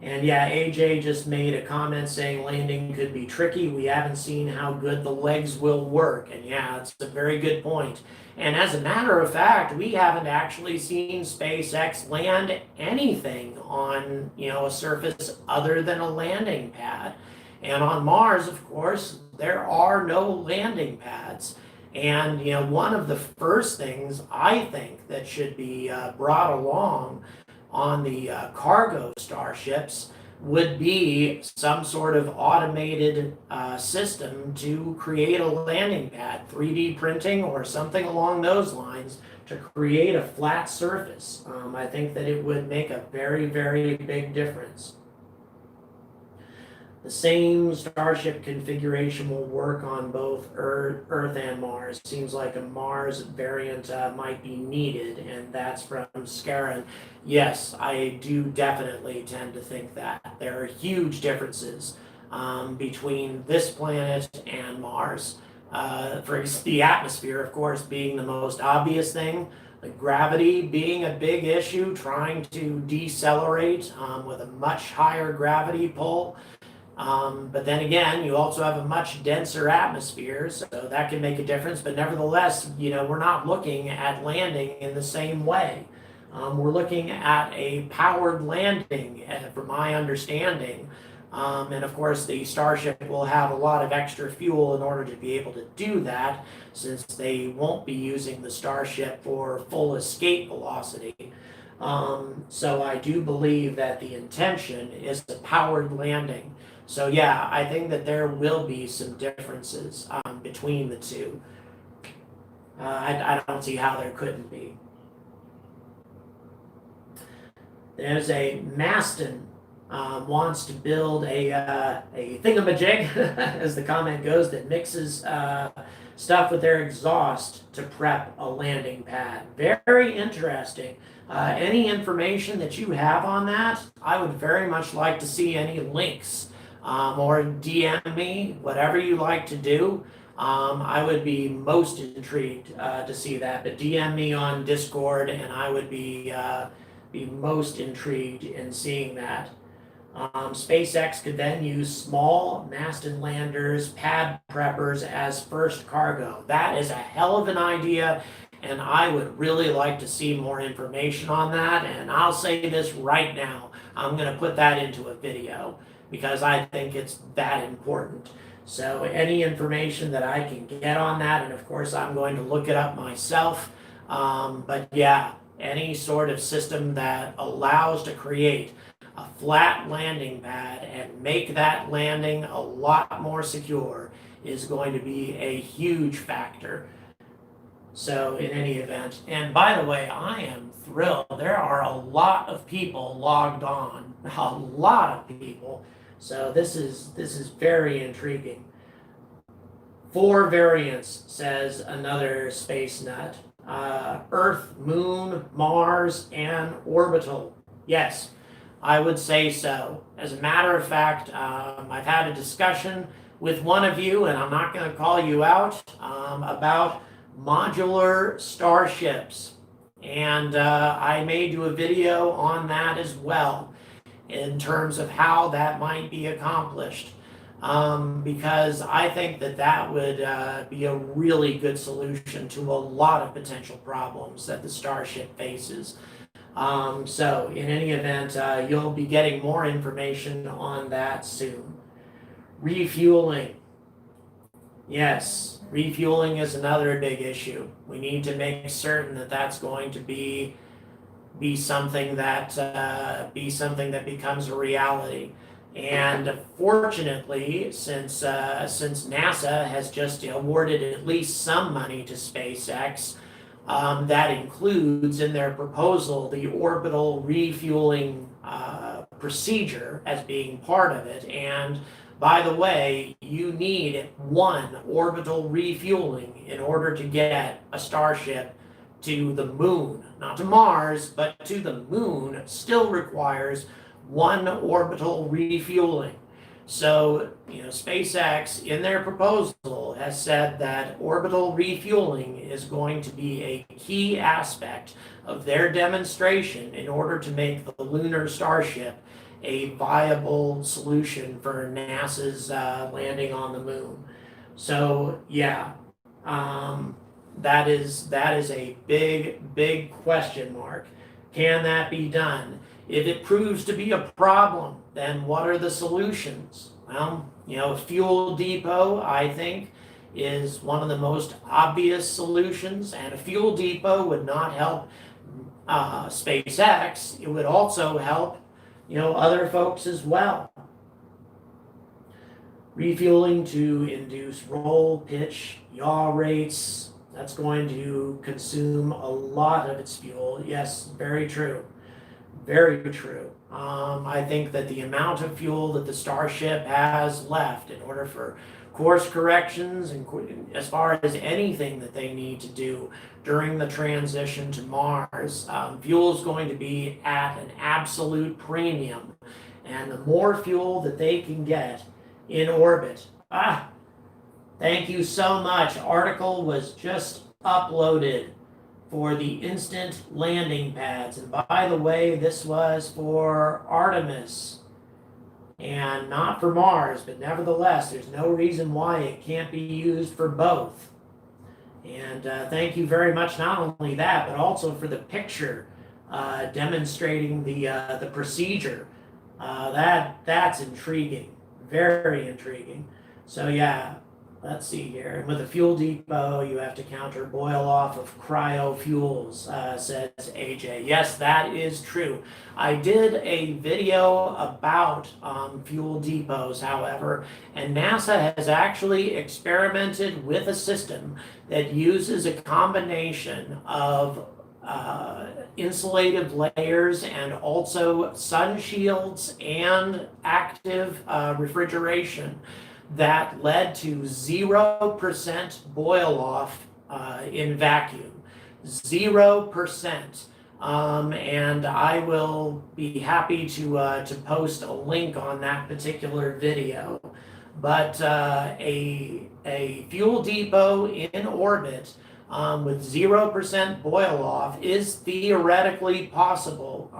And yeah, AJ just made a comment saying landing could be tricky. We haven't seen how good the legs will work. And yeah, it's a very good point. And as a matter of fact, we haven't actually seen SpaceX land anything on, a surface other than a landing pad. And on Mars, of course, there are no landing pads. And, one of the first things I think that should be brought along on the cargo starships would be some sort of automated system to create a landing pad, 3D printing or something along those lines to create a flat surface. I think that it would make a very, very big difference. The same Starship configuration will work on both Earth and Mars. Seems like a Mars variant might be needed, and that's from Scarin. Yes, I do definitely tend to think that. There are huge differences between this planet and Mars. For the atmosphere, of course, being the most obvious thing, the gravity being a big issue, trying to decelerate with a much higher gravity pull. But then again, you also have a much denser atmosphere, so that can make a difference. But nevertheless, we're not looking at landing in the same way. We're looking at a powered landing, from my understanding. And of course, the Starship will have a lot of extra fuel in order to be able to do that, since they won't be using the Starship for full escape velocity. So I do believe that the intention is a powered landing. So yeah, I think that there will be some differences between the two. I don't see how there couldn't be. There's a Maston wants to build a thingamajig, as the comment goes, that mixes stuff with their exhaust to prep a landing pad. Very interesting. Any information that you have on that, I would very much like to see any links. Or DM me, whatever you like to do. I would be most intrigued to see that. But DM me on Discord, and I would be most intrigued in seeing that. SpaceX could then use small Maston landers, pad preppers as first cargo. That is a hell of an idea, and I would really like to see more information on that. And I'll say this right now, I'm going to put that into a video, because I think it's that important. So any information that I can get on that, and of course I'm going to look it up myself, but yeah, any sort of system that allows to create a flat landing pad and make that landing a lot more secure is going to be a huge factor. So in any event, and by the way, I am thrilled. There are a lot of people logged on, a lot of people. So this is very intriguing. 4 variants, says another space nut. Earth, Moon, Mars, and orbital. Yes, I would say so. As a matter of fact, I've had a discussion with one of you, and I'm not going to call you out, about modular starships. And I may do a video on that as well, in terms of how that might be accomplished, because I think that would be a really good solution to a lot of potential problems that the Starship faces. So in any event, you'll be getting more information on that soon. Refueling. Yes, refueling is another big issue. We need to make certain that that's going to be something that becomes a reality. And fortunately, since NASA has just awarded at least some money to SpaceX, that includes in their proposal the orbital refueling procedure as being part of it. And by the way, you need one orbital refueling in order to get a Starship to the moon. Not to Mars, but to the moon still requires one orbital refueling. So, SpaceX in their proposal has said that orbital refueling is going to be a key aspect of their demonstration in order to make the lunar Starship a viable solution for NASA's landing on the moon. So, yeah, that is a big question mark. Can that be done? If it proves to be a problem, then what are the solutions? Well, fuel depot, I think, is one of the most obvious solutions, and a fuel depot would not help SpaceX. It would also help, other folks as well. Refueling to induce roll, pitch, yaw rates. That's going to consume a lot of its fuel. Yes, very true. Very true. I think that the amount of fuel that the Starship has left in order for course corrections and as far as anything that they need to do during the transition to Mars, fuel is going to be at an absolute premium. And the more fuel that they can get in orbit. Thank you so much. Article was just uploaded for the instant landing pads. And by the way, this was for Artemis and not for Mars, but nevertheless, there's no reason why it can't be used for both. And thank you very much, not only that, but also for the picture demonstrating the procedure. That's intriguing, very intriguing. So yeah, let's see here. And with a fuel depot, you have to counter boil off of cryo fuels, says AJ. Yes, that is true. I did a video about fuel depots, however, and NASA has actually experimented with a system that uses a combination of insulative layers and also sun shields and active refrigeration that led to 0% boil off in vacuum. 0%. And I will be happy to post a link on that particular video. But a fuel depot in orbit with 0% boil off is theoretically possible.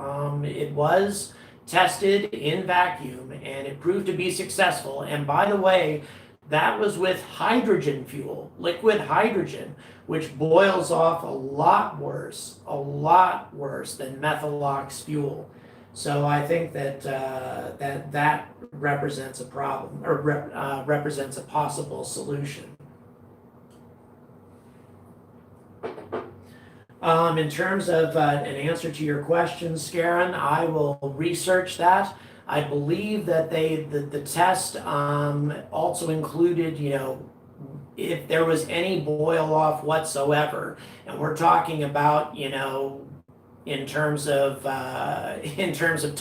It was tested in vacuum and it proved to be successful. And by the way, that was with hydrogen fuel, liquid hydrogen, which boils off a lot worse than methalox fuel. So I think that that represents a problem, or represents a possible solution. In terms of an answer to your question, Scarin, I will research that. I believe that the test also included, if there was any boil off whatsoever, and we're talking about, in terms of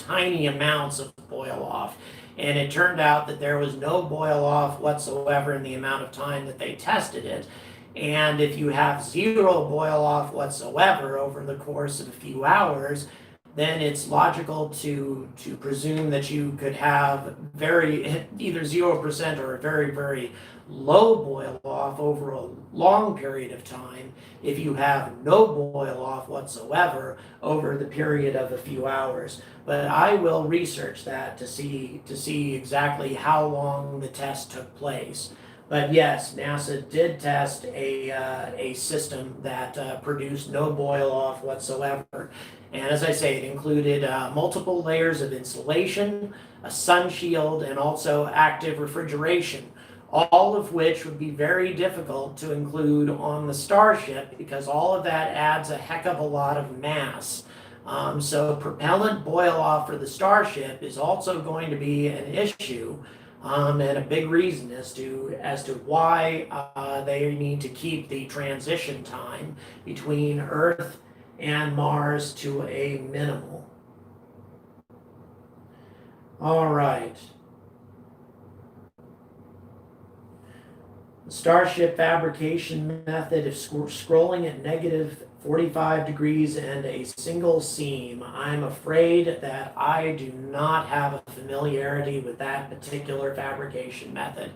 tiny amounts of boil off. And it turned out that there was no boil off whatsoever in the amount of time that they tested it. And if you have 0 boil off whatsoever over the course of a few hours, then it's logical to presume that you could have either 0% or a very, very low boil off over a long period of time if you have no boil off whatsoever over the period of a few hours. But I will research that to see exactly how long the test took place. But yes, NASA did test a system that produced no boil off whatsoever. And as I say, it included multiple layers of insulation, a sun shield, and also active refrigeration, all of which would be very difficult to include on the Starship because all of that adds a heck of a lot of mass. So propellant boil off for the Starship is also going to be an issue, and a big reason as to why they need to keep the transition time between Earth and Mars to a minimal. All right. The Starship fabrication method, if scrolling at negative 45 degrees and a single seam, I'm afraid that I do not have a familiarity with that particular fabrication method.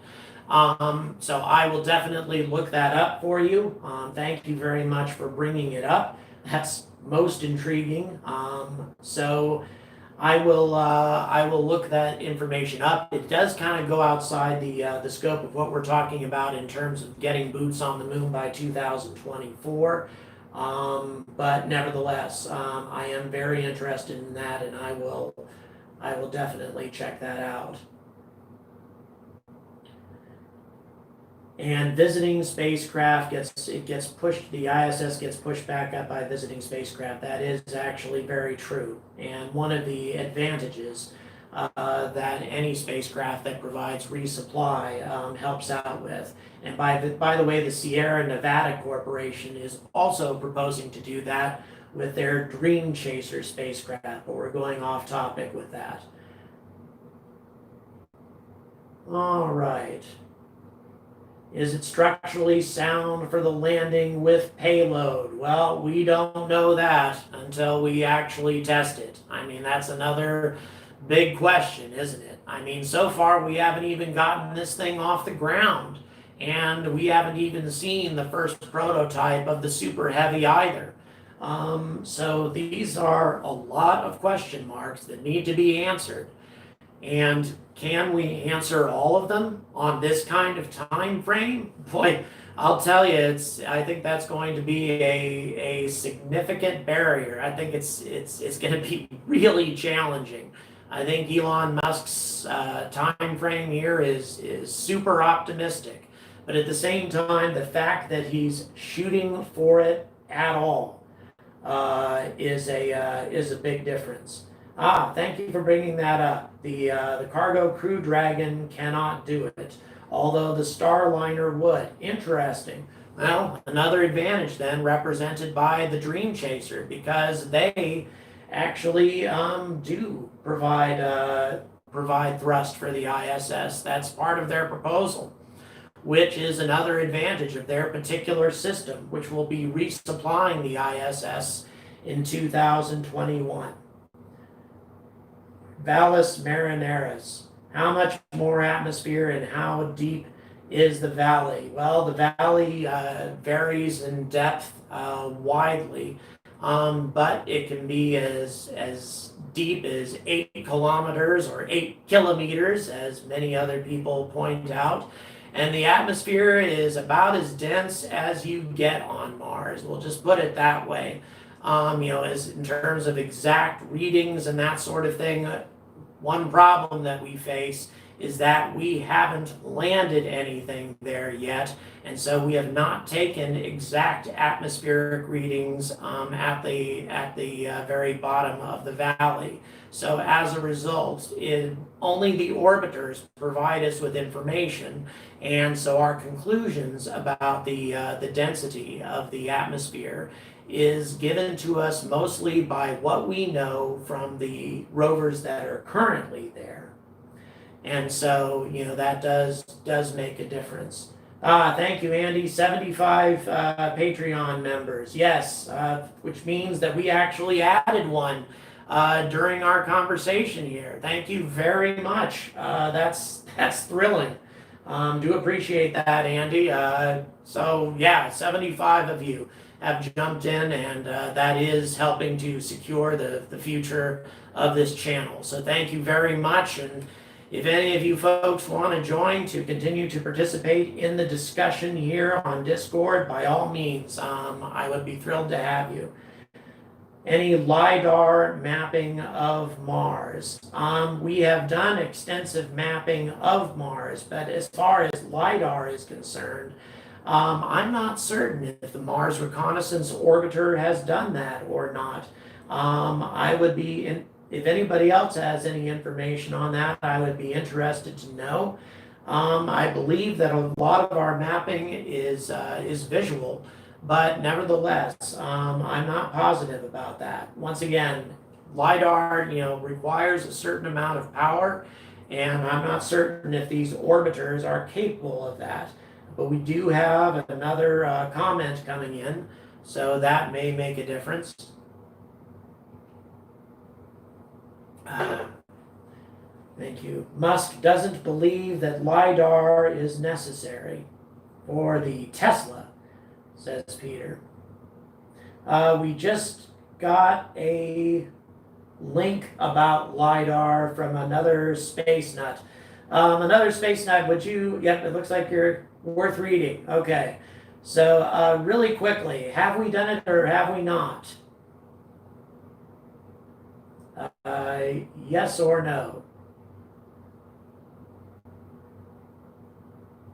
So I will definitely look that up for you. Thank you very much for bringing it up. That's most intriguing. So I will look that information up. It does kind of go outside the scope of what we're talking about in terms of getting boots on the moon by 2024. But nevertheless, I am very interested in that, and I will definitely check that out. And visiting spacecraft gets pushed. The ISS gets pushed back up by visiting spacecraft. That is actually very true, and one of the advantages that any spacecraft that provides resupply helps out with. And by the way, the Sierra Nevada Corporation is also proposing to do that with their Dream Chaser spacecraft, but we're going off topic with that. All right. Is it structurally sound for the landing with payload? Well, we don't know that until we actually test it. I mean, that's another big question, isn't it? I mean, so far we haven't even gotten this thing off the ground, and we haven't even seen the first prototype of the Super Heavy either. So these are a lot of question marks that need to be answered. And can we answer all of them on this kind of time frame? Boy, I'll tell you, I think that's going to be a significant barrier. I think it's going to be really challenging. I think Elon Musk's time frame here is super optimistic, but at the same time, the fact that he's shooting for it at all is a big difference. Thank you for bringing that up. The Cargo Crew Dragon cannot do it, although the Starliner would. Interesting. Well, another advantage then represented by the Dream Chaser, because they actually do provide thrust for the ISS. That's part of their proposal, which is another advantage of their particular system, which will be resupplying the ISS in 2021. Valles Marineris. How much more atmosphere and how deep is the valley? Well, the valley varies in depth widely, but it can be as deep as 8 kilometers or 8 kilometers, as many other people point out. And the atmosphere is about as dense as you get on Mars. We'll just put it that way. As in terms of exact readings and that sort of thing, one problem that we face is that we haven't landed anything there yet, and so we have not taken exact atmospheric readings at the very bottom of the valley. So as a result, only the orbiters provide us with information, and so our conclusions about the density of the atmosphere is given to us mostly by what we know from the rovers that are currently there. And so, that does make a difference. Thank you, Andy. 75 Patreon members. Yes, which means that we actually added one during our conversation here. Thank you very much. That's thrilling. Do appreciate that, Andy. So yeah, 75 of you have jumped in, and that is helping to secure the future of this channel. So thank you very much. And If any of you folks want to join to continue to participate in the discussion here on Discord, by all means, I would be thrilled to have you. Any LiDAR mapping of Mars? We have done extensive mapping of Mars, but as far as LiDAR is concerned, I'm not certain if the Mars Reconnaissance Orbiter has done that or not. I would be, if anybody else has any information on that, I would be interested to know. I believe that a lot of our mapping is visual, but nevertheless, I'm not positive about that. Once again, LiDAR, requires a certain amount of power, and I'm not certain if these orbiters are capable of that. But we do have another comment coming in, so that may make a difference. Thank you. Musk doesn't believe that LiDAR is necessary for the Tesla, says Peter. We just got a link about LiDAR from another space nut. Another space nut, would you? Yep, it looks like you're worth reading. Okay. So, really quickly, have we done it or have we not? Yes or no?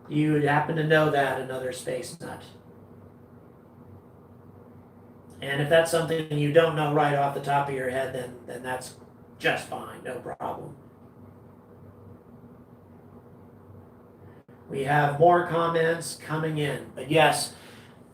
You would happen to know that, another space nut. And if that's something you don't know right off the top of your head, then that's just fine, no problem. We have more comments coming in, but yes,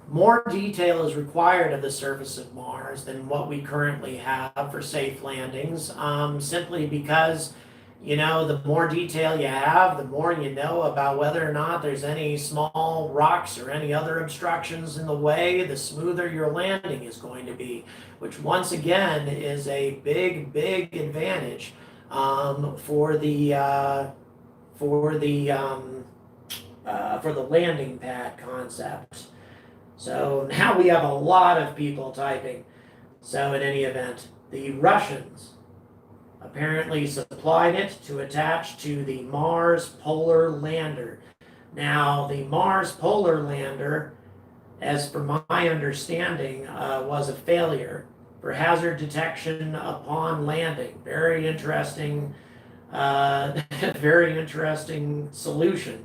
more detail is required of the surface of Mars than what we currently have for safe landings, simply because, the more detail you have, the more you know about whether or not there's any small rocks or any other obstructions in the way, the smoother your landing is going to be, which once again is a big, big advantage for the landing pad concept. So now we have a lot of people typing. So in any event, the Russians apparently supplied it to attach to the Mars Polar Lander. Now, the Mars Polar Lander, as per my understanding, was a failure for hazard detection upon landing. Very interesting, very interesting solution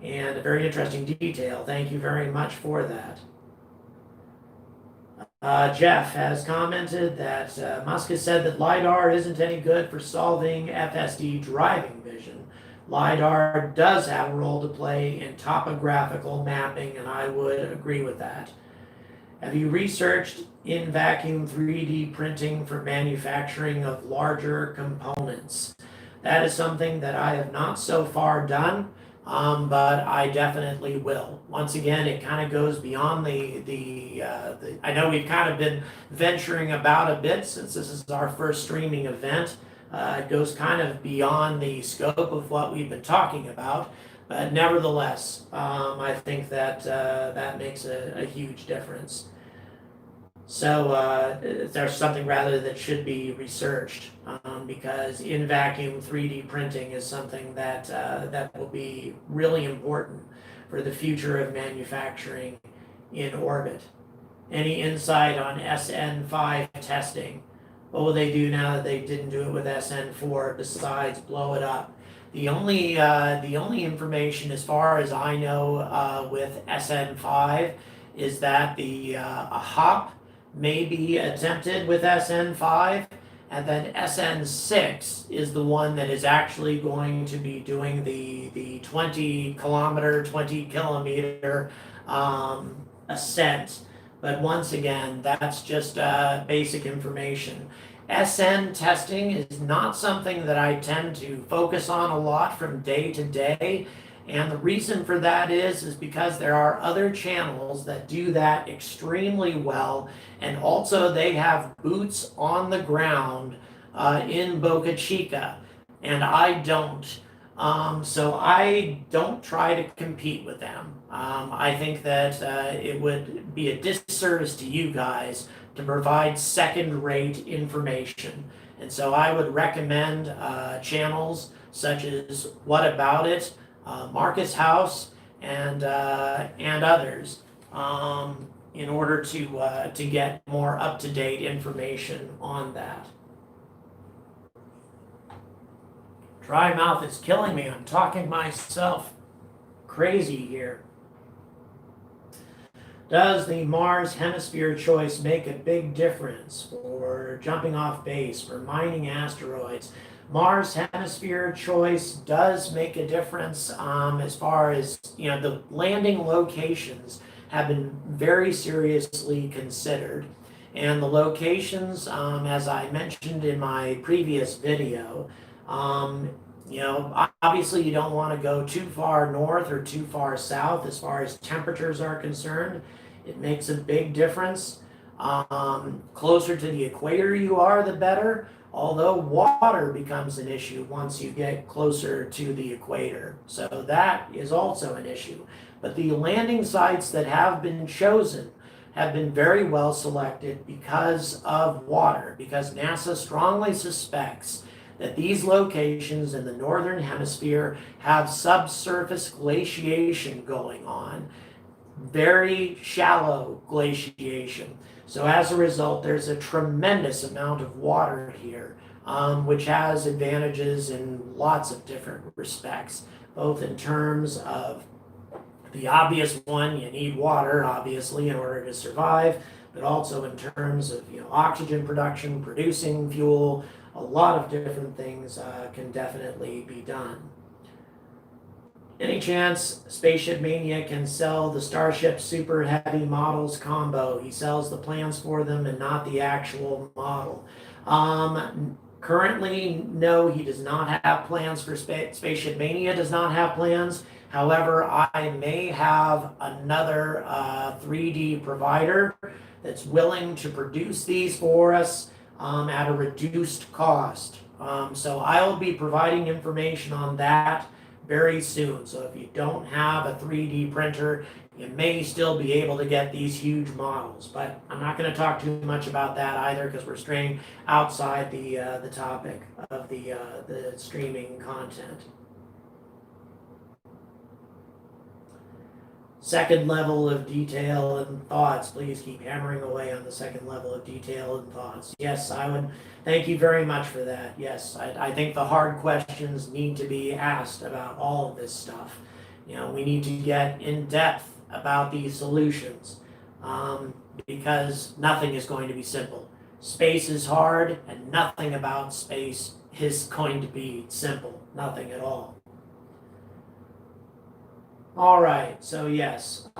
and a very interesting detail. Thank you very much for that. Jeff has commented that Musk has said that LiDAR isn't any good for solving FSD driving vision. LiDAR does have a role to play in topographical mapping, and I would agree with that. Have you researched in vacuum 3D printing for manufacturing of larger components? That is something that I have not so far done. But I definitely will. Once again, it kind of goes beyond the I know we've kind of been venturing about a bit since this is our first streaming event. It goes kind of beyond the scope of what we've been talking about, but nevertheless, I think that that makes a huge difference. So there's something rather that should be researched, because in vacuum 3D printing is something that that will be really important for the future of manufacturing in orbit. Any insight on SN5 testing? What will they do now that they didn't do it with SN4 besides blow it up? The only information, as far as I know, with SN5 is that a hop may be attempted with SN5, and then SN6 is the one that is actually going to be doing the 20 kilometer ascent. But once again, that's just basic information. SN testing is not something that I tend to focus on a lot from day to day. And the reason for that is because there are other channels that do that extremely well, and also they have boots on the ground in Boca Chica, and I don't. So I don't try to compete with them. I think that it would be a disservice to you guys to provide second-rate information. And so I would recommend channels such as What About It, Marcus House, and others in order to get more up-to-date information on that. Dry mouth is killing me. I'm talking myself crazy here. Does the Mars hemisphere choice make a big difference for jumping off base, for mining asteroids? Mars hemisphere choice does make a difference as far as, the landing locations have been very seriously considered. And the locations, as I mentioned in my previous video, obviously you don't want to go too far north or too far south as far as temperatures are concerned. It makes a big difference. Closer to the equator you are, the better. Although water becomes an issue once you get closer to the equator. So that is also an issue. But the landing sites that have been chosen have been very well selected because of water, because NASA strongly suspects that these locations in the northern hemisphere have subsurface glaciation going on, very shallow glaciation. So as a result, there's a tremendous amount of water here, which has advantages in lots of different respects, both in terms of the obvious one, you need water, obviously, in order to survive, but also in terms of oxygen production, producing fuel, a lot of different things can definitely be done. Any chance Spaceship Mania can sell the Starship Super Heavy models combo? He sells the plans for them and not the actual model. Currently, no, he does not have plans for Spaceship Mania does not have plans. However, I may have another 3D provider that's willing to produce these for us at a reduced cost. So I'll be providing information on that very soon. So if you don't have a 3D printer, you may still be able to get these huge models. But I'm not going to talk too much about that either because we're straying outside the topic of the streaming content. Second level of detail and thoughts. Please keep hammering away on the second level of detail and thoughts. Yes, I would. Thank you very much for that. Yes, I think the hard questions need to be asked about all of this stuff. We need to get in depth about these solutions because nothing is going to be simple. Space is hard, and nothing about space is going to be simple. Nothing at all. All right, so yes.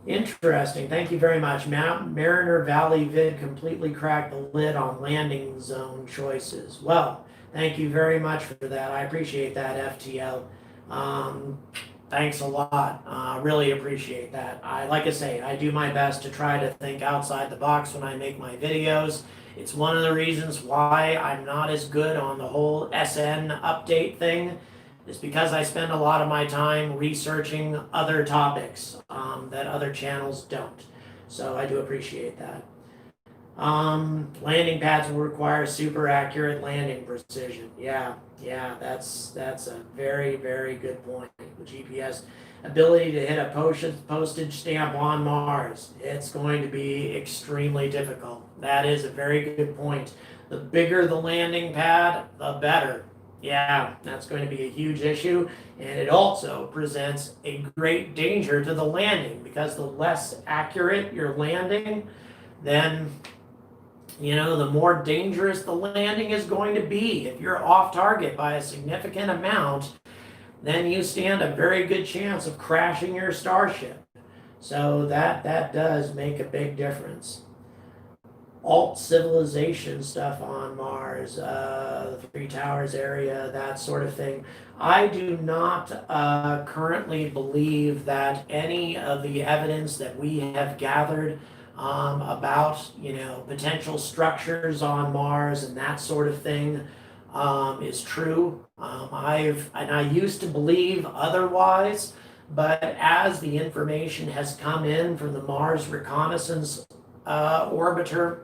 Interesting. Thank you very much. Mariner Valley vid completely cracked the lid on landing zone choices. Well, thank you very much for that. I appreciate that, FTL. Thanks a lot. Really appreciate that. Like I say, I do my best to try to think outside the box when I make my videos. It's one of the reasons why I'm not as good on the whole SN update thing, is because I spend a lot of my time researching other topics that other channels don't. So I do appreciate that. Landing pads will require super accurate landing precision. Yeah, that's a very, very good point. The GPS ability to hit a postage stamp on Mars, it's going to be extremely difficult. That is a very good point. The bigger the landing pad, the better. Yeah, that's going to be a huge issue, and it also presents a great danger to the landing, because the less accurate your landing, then the more dangerous the landing is going to be. If you're off target by a significant amount, then you stand a very good chance of crashing your Starship. So that does make a big difference. Alt civilization stuff on Mars, the Three Towers area, that sort of thing. I do not currently believe that any of the evidence that we have gathered about potential structures on Mars and that sort of thing is true. I used to believe otherwise, But as the information has come in from the Mars Reconnaissance Orbiter,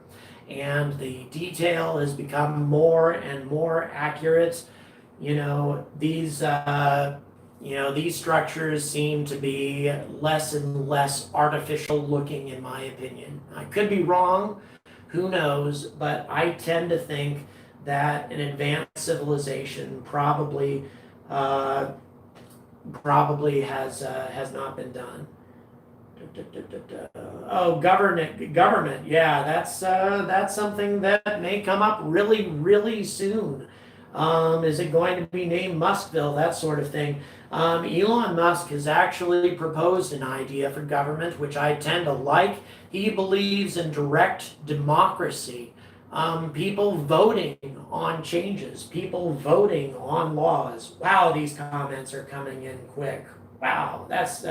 and the detail has become more and more accurate, these structures seem to be less and less artificial looking, in my opinion. I could be wrong, who knows, but I tend to think that an advanced civilization probably has not been done. Oh, government. Yeah, that's something that may come up really, really soon. Is it going to be named Muskville? That sort of thing. Elon Musk has actually proposed an idea for government, which I tend to like. He believes in direct democracy. People voting on changes, people voting on laws. Wow, these comments are coming in quick. Wow, that's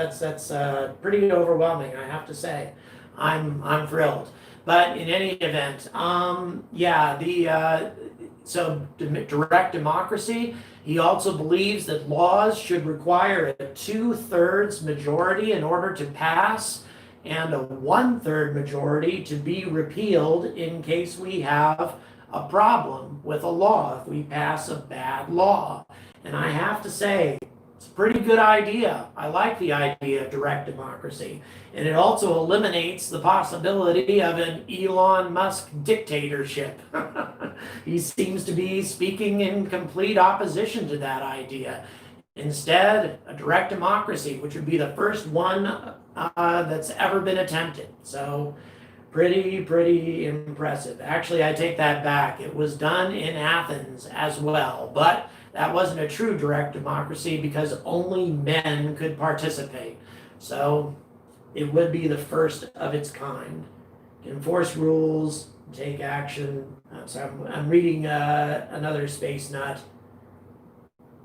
pretty overwhelming, I have to say. I'm thrilled. But in any event, so direct democracy. He also believes that laws should require a 2/3 majority in order to pass, and a 1/3 majority to be repealed in case we have a problem with a law, if we pass a bad law. And I have to say, it's a pretty good idea. I like the idea of direct democracy. And it also eliminates the possibility of an Elon Musk dictatorship. He seems to be speaking in complete opposition to that idea. Instead, a direct democracy, which would be the first one that's ever been attempted. So pretty impressive. Actually, I take that back. It was done in Athens as well, but that wasn't a true direct democracy because only men could participate. So it would be the first of its kind. Enforce rules, take action. I'm reading another space nut.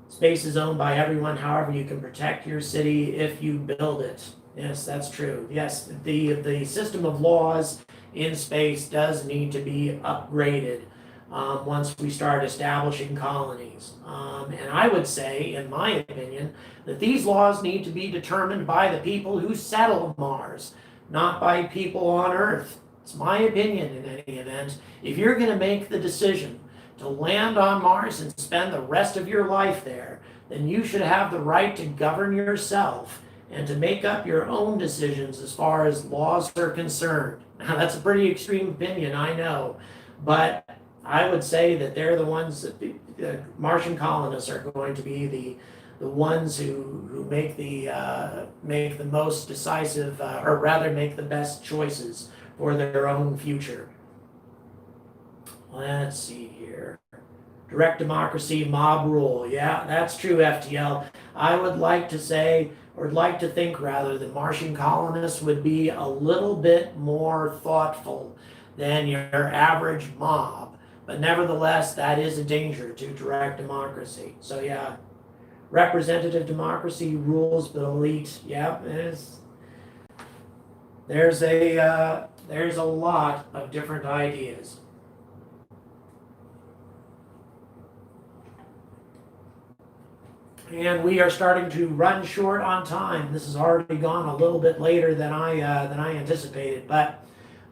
Space is owned by everyone. However, you can protect your city if you build it. Yes, that's true. Yes, the system of laws in space does need to be upgraded once we start establishing colonies. And I would say, in my opinion, that these laws need to be determined by the people who settle Mars, not by people on Earth. It's my opinion in any event. If you're going to make the decision to land on Mars and spend the rest of your life there, then you should have the right to govern yourself and to make up your own decisions as far as laws are concerned. Now, that's a pretty extreme opinion, I know, but I would say that they're the ones that the Martian colonists are going to be the ones who make the most decisive, or rather make the best choices for their own future. Let's see here. Direct democracy, mob rule. Yeah, that's true, FTL. I would like to say, or like to think rather, that Martian colonists would be a little bit more thoughtful than your average mob. But nevertheless, that is a danger to direct democracy. So yeah, representative democracy, rules but elite. Yeah, there's a lot of different ideas. And we are starting to run short on time. This has already gone a little bit later than I anticipated, but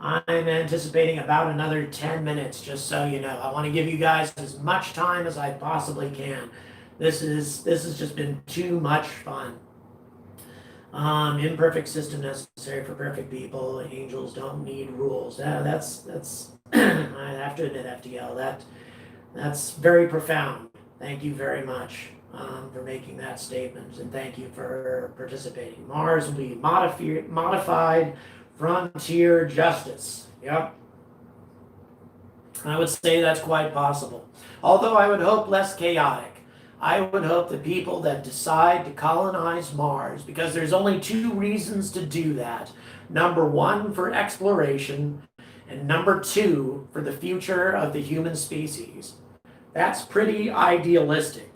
I'm anticipating about another 10 minutes, just so you know. I want to give you guys as much time as I possibly can. This has just been too much fun. Imperfect system necessary for perfect people. Angels don't need rules. That's I have to admit, FDL, that's very profound. Thank you very much for making that statement, and thank you for participating. Mars will be modified frontier justice. Yep. I would say that's quite possible. Although I would hope less chaotic. I would hope the people that decide to colonize Mars, because there's only two reasons to do that. Number one, for exploration, and number two, for the future of the human species. That's pretty idealistic.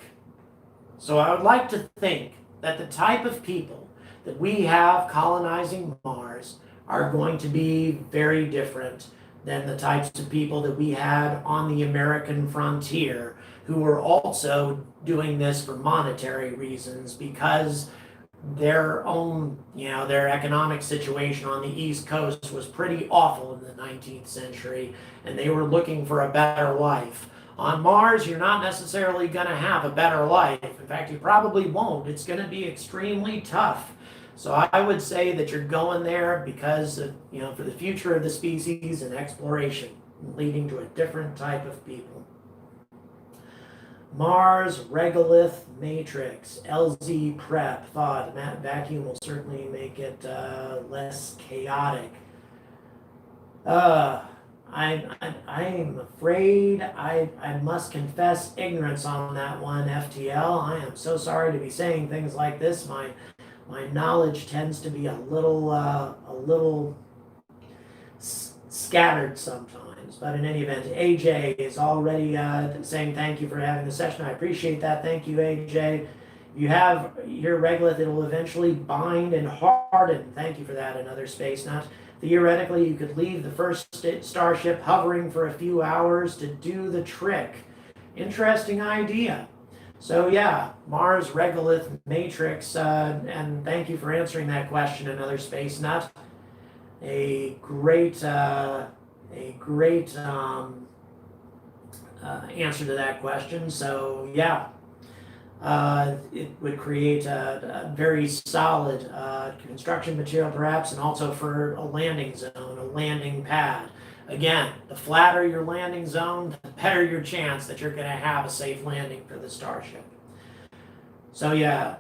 So I would like to think that the type of people that we have colonizing Mars are going to be very different than the types of people that we had on the American frontier, who were also doing this for monetary reasons, because their own, their economic situation on the East Coast was pretty awful in the 19th century, and they were looking for a better life. On Mars, you're not necessarily going to have a better life. In fact, you probably won't. It's going to be extremely tough. So I would say that you're going there because of, for the future of the species and exploration, leading to a different type of people. Mars regolith matrix LZ prep thought vacuum will certainly make it less chaotic. I'm afraid I must confess ignorance on that one, FTL. I am so sorry to be saying things like this. My knowledge tends to be a little scattered sometimes. But in any event, AJ is already saying thank you for having the session. I appreciate that. Thank you, AJ. You have your regolith, it will eventually bind and harden. Thank you for that. Another space nut. Theoretically, you could leave the first Starship hovering for a few hours to do the trick. Interesting idea. So yeah, Mars regolith matrix, and thank you for answering that question. Another space nut. A great answer to that question. So yeah, it would create a very solid construction material perhaps, and also for a landing zone, a landing pad. Again, the flatter your landing zone, the better your chance that you're going to have a safe landing for the Starship. So yeah,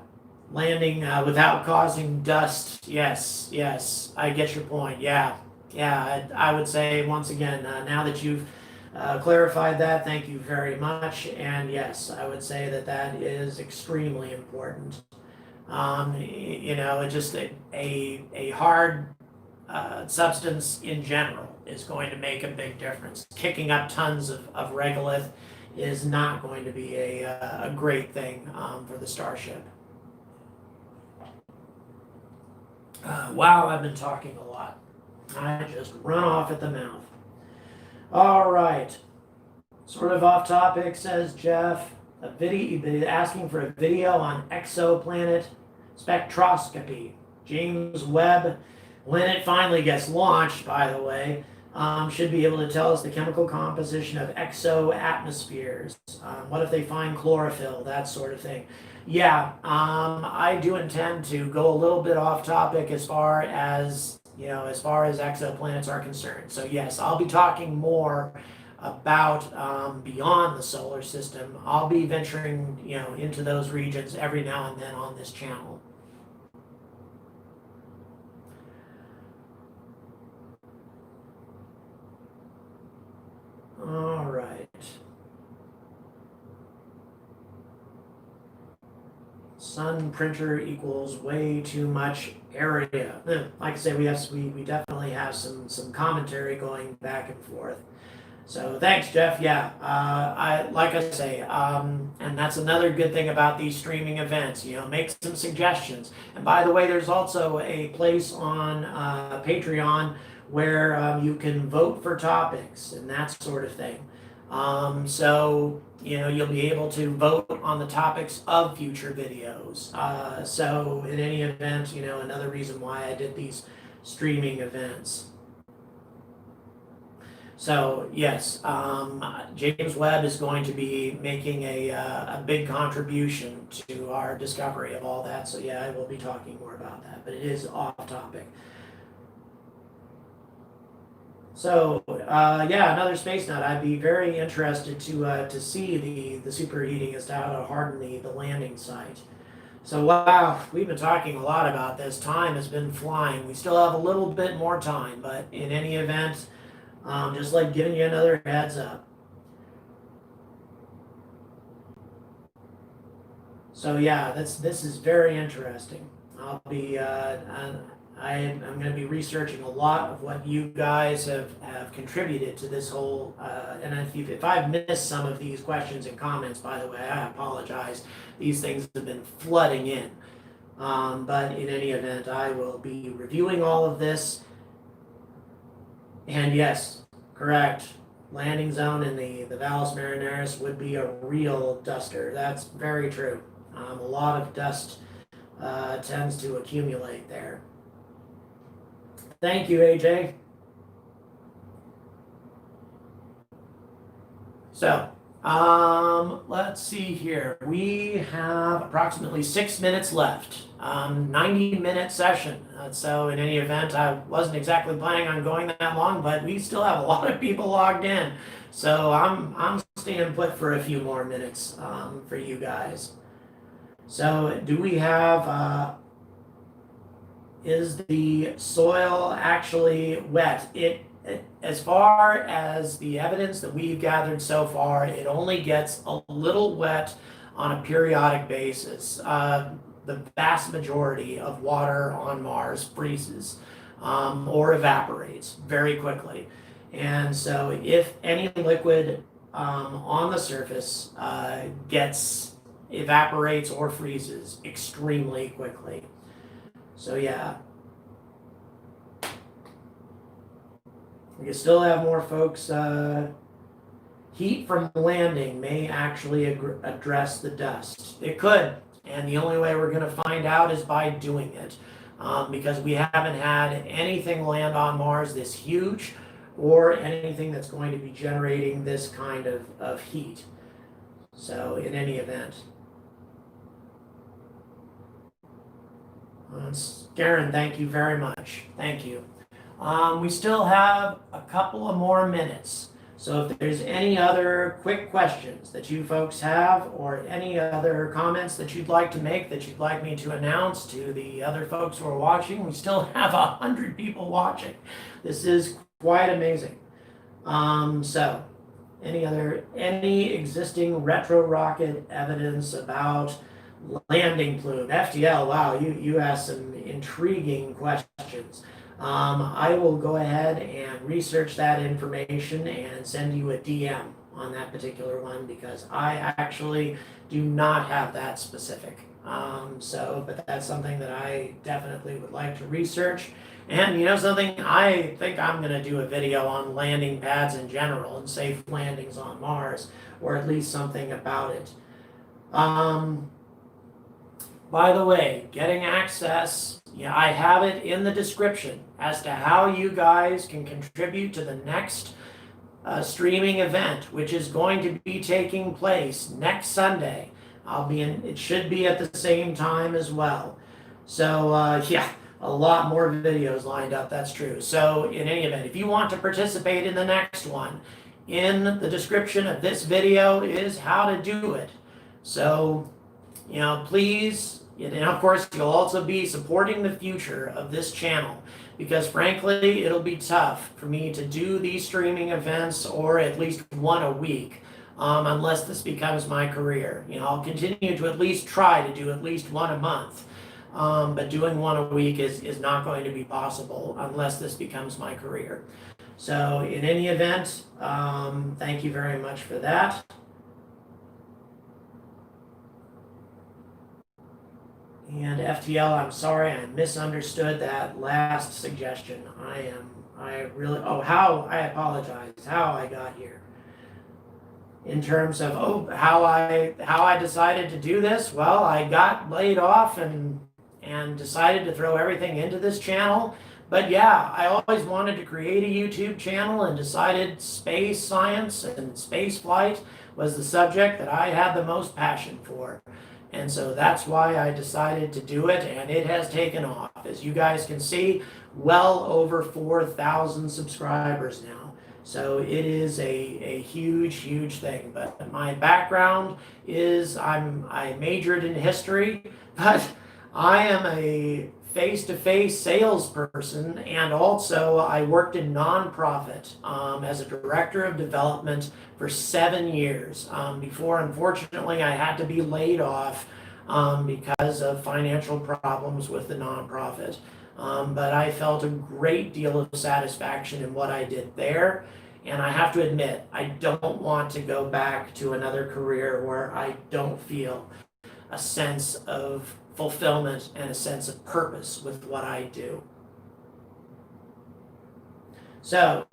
landing without causing dust. Yes, I get your point. Yeah, I would say once again, now that you've clarified that, thank you very much. And yes, I would say that is extremely important. It's just a hard substance in general is going to make a big difference. Kicking up tons of regolith is not going to be a great thing for the Starship. Wow, I've been talking a lot. I just run off at the mouth. All right. Sort of off topic, says Jeff. A video, asking for a video on exoplanet spectroscopy. James Webb, when it finally gets launched, by the way, should be able to tell us the chemical composition of exo-atmospheres. What if they find chlorophyll, that sort of thing. Yeah, I do intend to go a little bit off topic as far as exoplanets are concerned. So yes, I'll be talking more about beyond the solar system. I'll be venturing, into those regions every now and then on this channel. All right. Sun printer equals way too much area. Like I say, we definitely have some commentary going back and forth. So thanks, Jeff. Yeah, I say, and that's another good thing about these streaming events. Make some suggestions. And by the way, there's also a place on Patreon where you can vote for topics and that sort of thing. So you'll be able to vote on the topics of future videos. So in any event, another reason why I did these streaming events. So yes, James Webb is going to be making a big contribution to our discovery of all that. So yeah, I will be talking more about that, but it is off topic. So yeah, another space nut. I'd be very interested to see the superheating as to how to harden the landing site. So wow, we've been talking a lot about this. Time has been flying. We still have a little bit more time, but in any event, just like giving you another heads up. So yeah, this is very interesting. I'll be I'm going to be researching a lot of what you guys have contributed to this whole. And if I've missed some of these questions and comments, by the way, I apologize. These things have been flooding in. But in any event, I will be reviewing all of this. And yes, correct. Landing zone in the Valles Marineris would be a real duster. That's very true. A lot of dust tends to accumulate there. Thank you, AJ. So, let's see here. We have approximately 6 minutes left. 90-minute session. So in any event, I wasn't exactly planning on going that long, but we still have a lot of people logged in. So I'm staying put for a few more minutes for you guys. So do we have, is the soil actually wet? As far as the evidence that we've gathered so far, it only gets a little wet on a periodic basis. The vast majority of water on Mars freezes or evaporates very quickly. And so if any liquid on the surface evaporates or freezes extremely quickly. So yeah. We can still have more folks. Heat from landing may actually address the dust. It could, and the only way we're going to find out is by doing it, because we haven't had anything land on Mars this huge, or anything that's going to be generating this kind of heat. So in any event. Karen, thank you very much. Thank you. We still have a couple of more minutes. So if there's any other quick questions that you folks have, or any other comments that you'd like to make, that you'd like me to announce to the other folks who are watching, we still have 100 people watching. This is quite amazing. So any existing retro rocket evidence about landing plume? FTL, wow, you asked some intriguing questions. I will go ahead and research that information and send you a DM on that particular one, because I actually do not have that specific. But that's something that I definitely would like to research. And you know something, I think I'm going to do a video on landing pads in general and safe landings on Mars, or at least something about it. By the way, getting access, yeah, I have it in the description as to how you guys can contribute to the next streaming event, which is going to be taking place next Sunday. It should be at the same time as well. So yeah, a lot more videos lined up, that's true. So in any event, if you want to participate in the next one, in the description of this video is how to do it. So, you know, please, and of course, you'll also be supporting the future of this channel, because frankly, it'll be tough for me to do these streaming events, or at least one a week, unless this becomes my career. You know, I'll continue to at least try to do at least one a month, but doing one a week is not going to be possible unless this becomes my career. So in any event, thank you very much for that. And FTL, I'm sorry, I misunderstood that last suggestion. I apologize, how I got here. In terms of, how I decided to do this, well, I got laid off and decided to throw everything into this channel. But yeah, I always wanted to create a YouTube channel, and decided space science and space flight was the subject that I had the most passion for. And so that's why I decided to do it, and it has taken off. As you guys can see, well over 4,000 subscribers now. So it is a huge, huge thing. But my background is I majored in history, but I am a face-to-face salesperson, and also I worked in nonprofit as a director of development for 7 years before, unfortunately, I had to be laid off because of financial problems with the nonprofit. But I felt a great deal of satisfaction in what I did there. And I have to admit, I don't want to go back to another career where I don't feel a sense of fulfillment and a sense of purpose with what I do. So,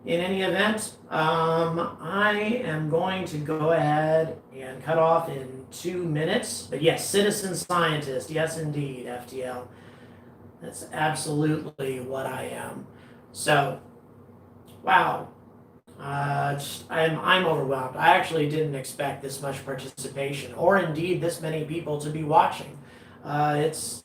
in any event, I am going to go ahead and cut off in 2 minutes. But yes, citizen scientist. Yes, indeed, FTL. That's absolutely what I am. So, wow. I'm overwhelmed. I actually didn't expect this much participation, or indeed this many people to be watching. It's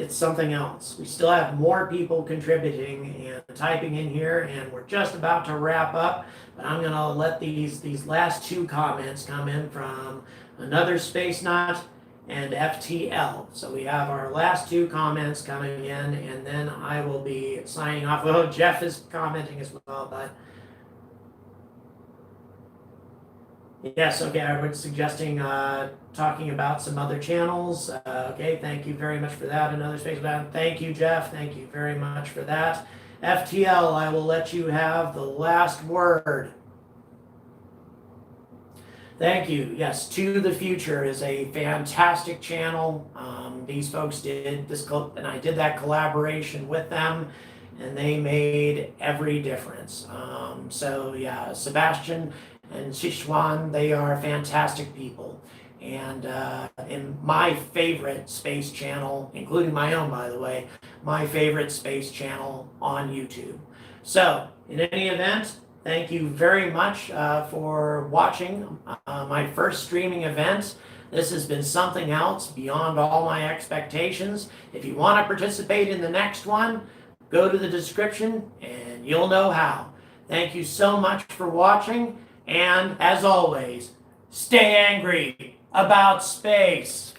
something else. We still have more people contributing and typing in here, and we're just about to wrap up. But I'm gonna let these last two comments come in from another space nut and FTL. So we have our last two comments coming in, and then I will be signing off. Oh, Jeff is commenting as well, but. Yes, okay, I was suggesting talking about some other channels. Okay, thank you very much for that. Another space band. Thank you, Jeff. Thank you very much for that. FTL, I will let you have the last word. Thank you. Yes, To the Future is a fantastic channel. These folks did this, and I did that collaboration with them, and they made every difference. So yeah, Sebastian and Sichuan, they are fantastic people. And in my favorite space channel, including my own, by the way, my favorite space channel on YouTube. So, in any event, thank you very much for watching my first streaming event. This has been something else beyond all my expectations. If you want to participate in the next one, go to the description and you'll know how. Thank you so much for watching. And as always, stay angry about space.